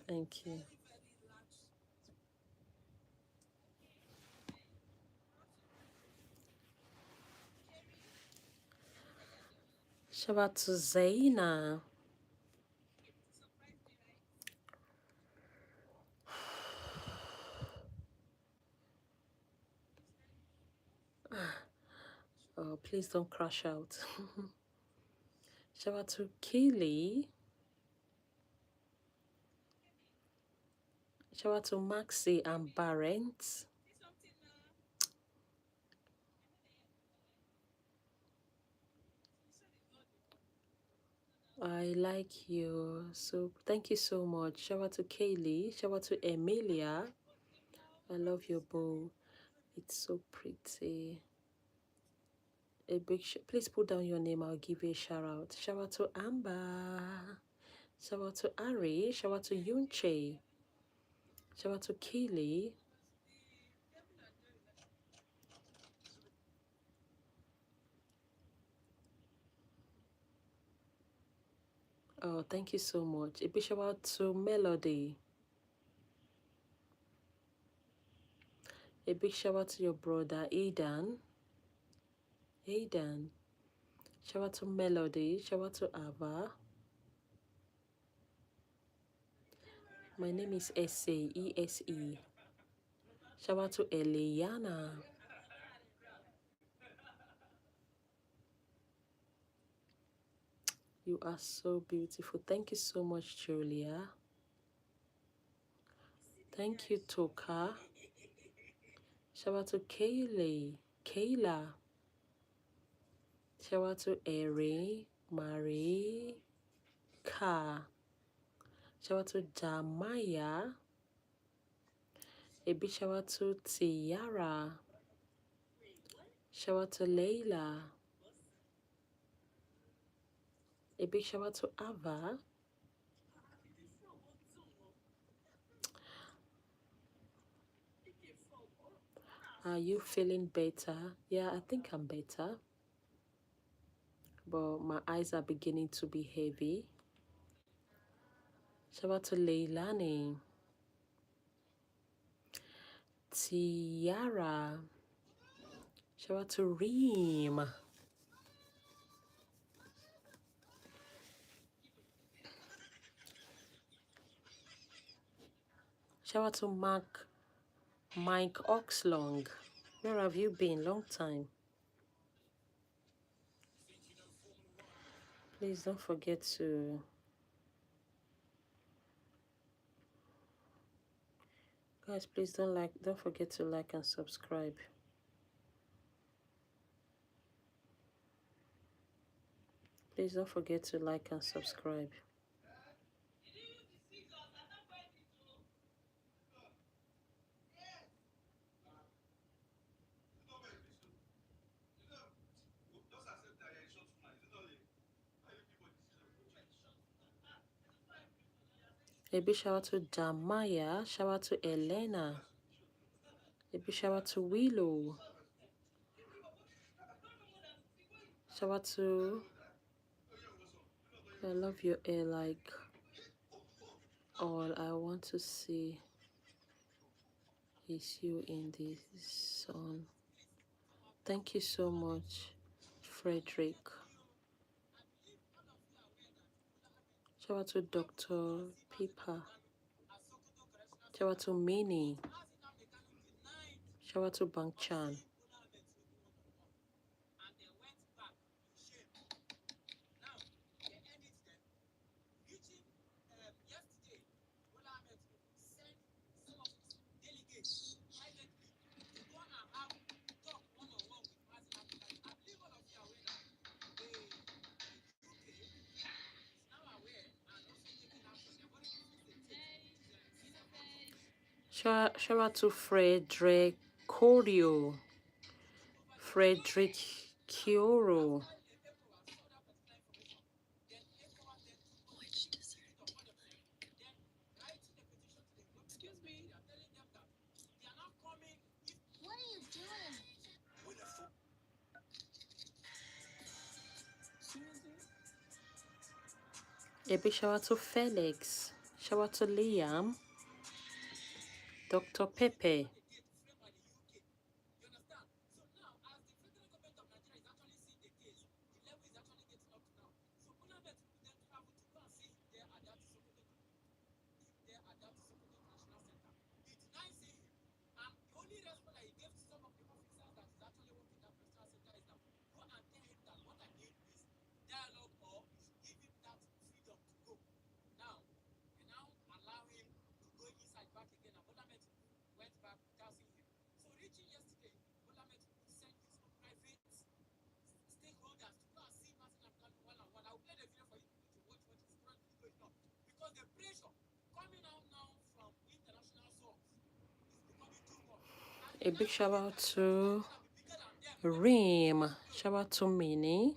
B: Thank you. Shout out to Zaina. Oh, please don't crash out. Shout out to Keely. Shout out to Maxi and Barent. I like you. So thank you so much. Shout out to Kaylee. Shout out to Emilia. I love your bow. It's so pretty. A big please put down your name. I'll give you a shout out. Shout out to Amber. Shout out to Ari. Shout out to Yunche. Shout out to Keely. Oh, thank you so much. A big shout out to Melody. A big shout out to your brother Aidan. Aidan. Shout out to Melody. Shout out to Ava. My name is Ese. E-S-E. Shout out to Eliana. You are so beautiful. Thank you so much, Julia. Thank you, Toka. Shout out to Kayla. Shout out to Eri, Marie, Ka. Shout out to Jamaya. A big shout out to Tiara. Shout out to Layla. A big shout out to Ava. Are you feeling better? Yeah, I think I'm better. But my eyes are beginning to be heavy. Shout out to Leilani. Tiara. Shout out to Reem. Shout out to Mike Oxlong. Where have you been? Long time. Please don't forget to guys, please don't forget to like and subscribe. Please don't forget to like and subscribe. A big shout out to Jamaya. Shout out to Elena. A big shout out to Willow. Shout out to I love your hair like all I want to see is you in the sun. Thank you so much, Frederick. Shout out to Dr. Pippa. Shout out to Minnie. Shout out to Bang Chan. Shout out to Frederick Corio. Frederick Kioro. A big shout out to Felix. Shout out to Liam. Dr. Pepe. A big shout out to Reem. Shout out to Minnie.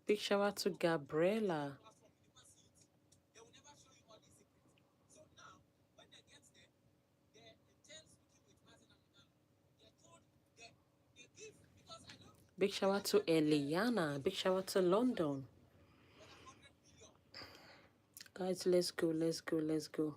B: Big shout out to Gabriela. Big shout out to Eliana. Big shout out to London. Guys, let's go, let's go, let's go.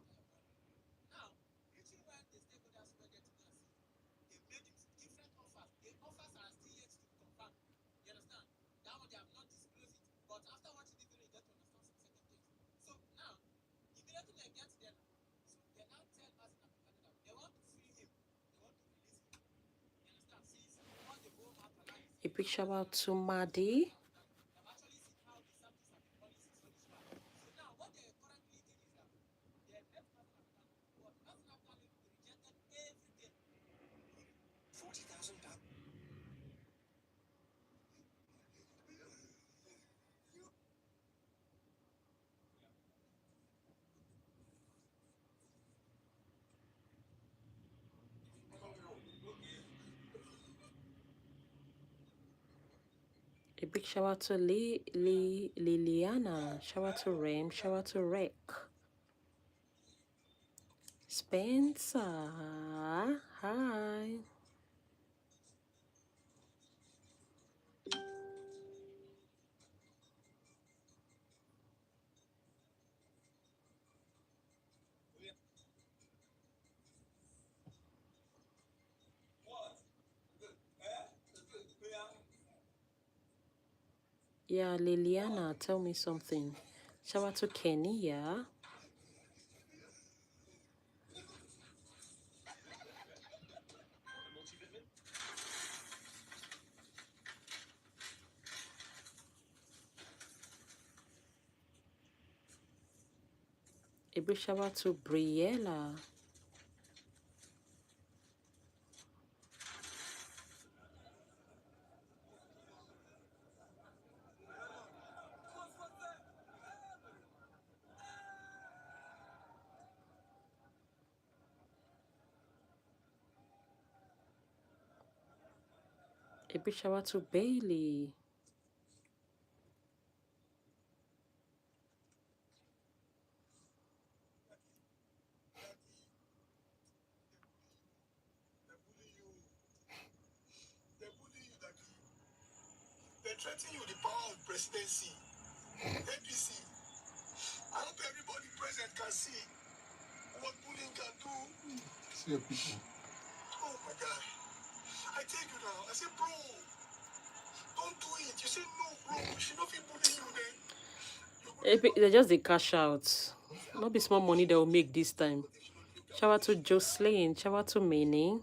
B: A big shout out to Maddie. A big shout out to Liliana. Shout out to Rem. Shout out to Rick. Spencer. Hi. Yeah, Liliana, tell me something. Shout out to Kenya. A big shout out to Briella. A big shout out to Bailey.
C: They threaten you the power of presidency. APC. I hope everybody present can see what bullying can do. See people. Oh my God. I tell you now, I say, bro, don't do it. You say, no, bro, we should not be bullying you then.
B: They just the cash out. Not be small money they will make this time. Shout out to Jocelyn. Shout out to Minnie.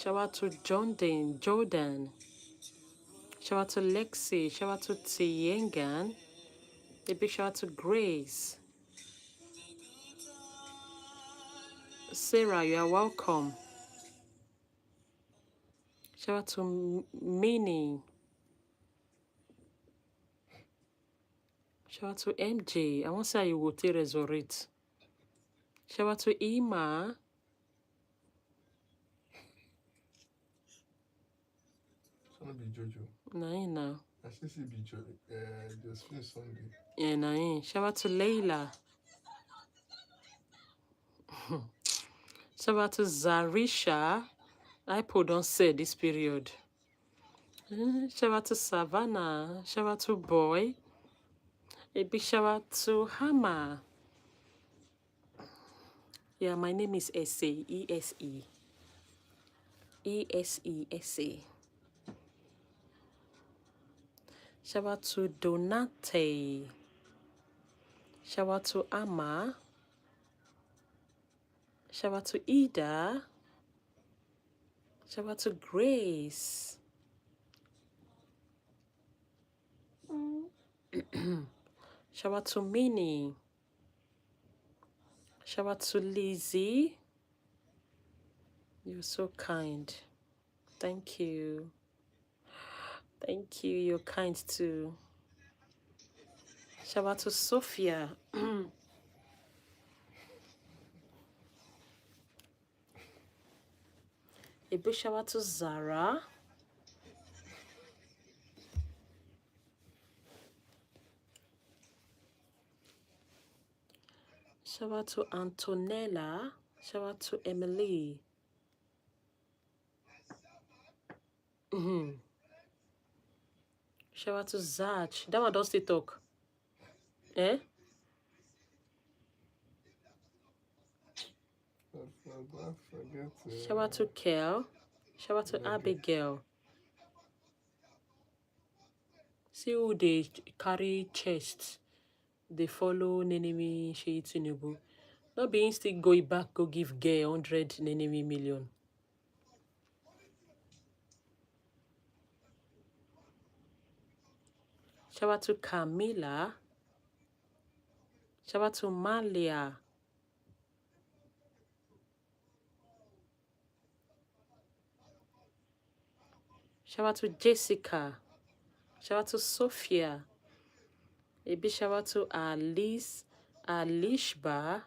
B: Shout out to Jordan. Shout out to Lexi. Shout out to Tiengan. A big shout out to Grace. Sarah, you are welcome. Shout out to Minnie. Shout out to MJ. I want to say you will resurrect. Shout out to Ima.
C: Be Jojo.
B: Naina.
C: I still see be just finish Sunday.
B: Yeah, Nain. Shout out to Layla. Shout out to Zarisha. I don't say this period. Shout out to Savannah. Shout out to Boy. A big shout out to Hama. Yeah, my name is Ese. E-S-E. E-S-E. Ese. Shout out to Donate. Shout out to Amma. Shout out to Ida. Shout out to Grace. Shout out to Minnie. Shout out to Lizzie. You're so kind. Thank you. Thank you. You're kind too. Shout out to Sophia. A big shout out to Zara. Shout out to Antonella. Shout out to Emily. Shout out to Zach. That one don't still talk. Eh? Shout out to Kel. Shout out to Abigail. See who they carry chest. They follow Nenemi Shei Tinubu. Not being still going back, go give girl 100 Nenemi million. Shout out to Camila. Shout out to Malia. Shout out to Jessica. Shout out to Sophia. A big shout out to Alishba.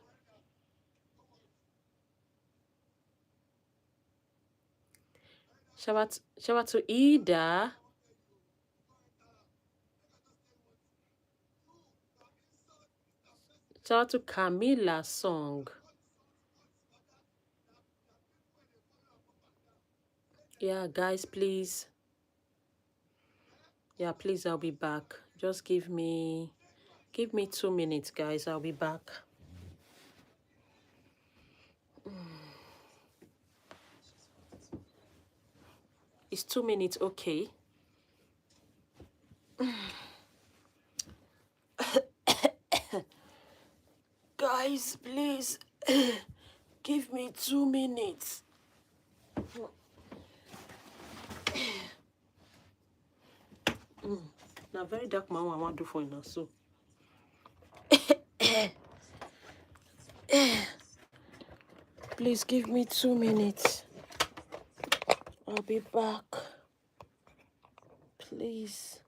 B: Shout out to Ida. Shout out to Camila Song. Yeah, guys, please. Yeah, please, I'll be back. Just give me 2 minutes, guys. I'll be back. Is 2 minutes okay? Guys, please give me 2 minutes. Now very dark man I want to do for you now, so please give me 2 minutes. I'll be back. Please.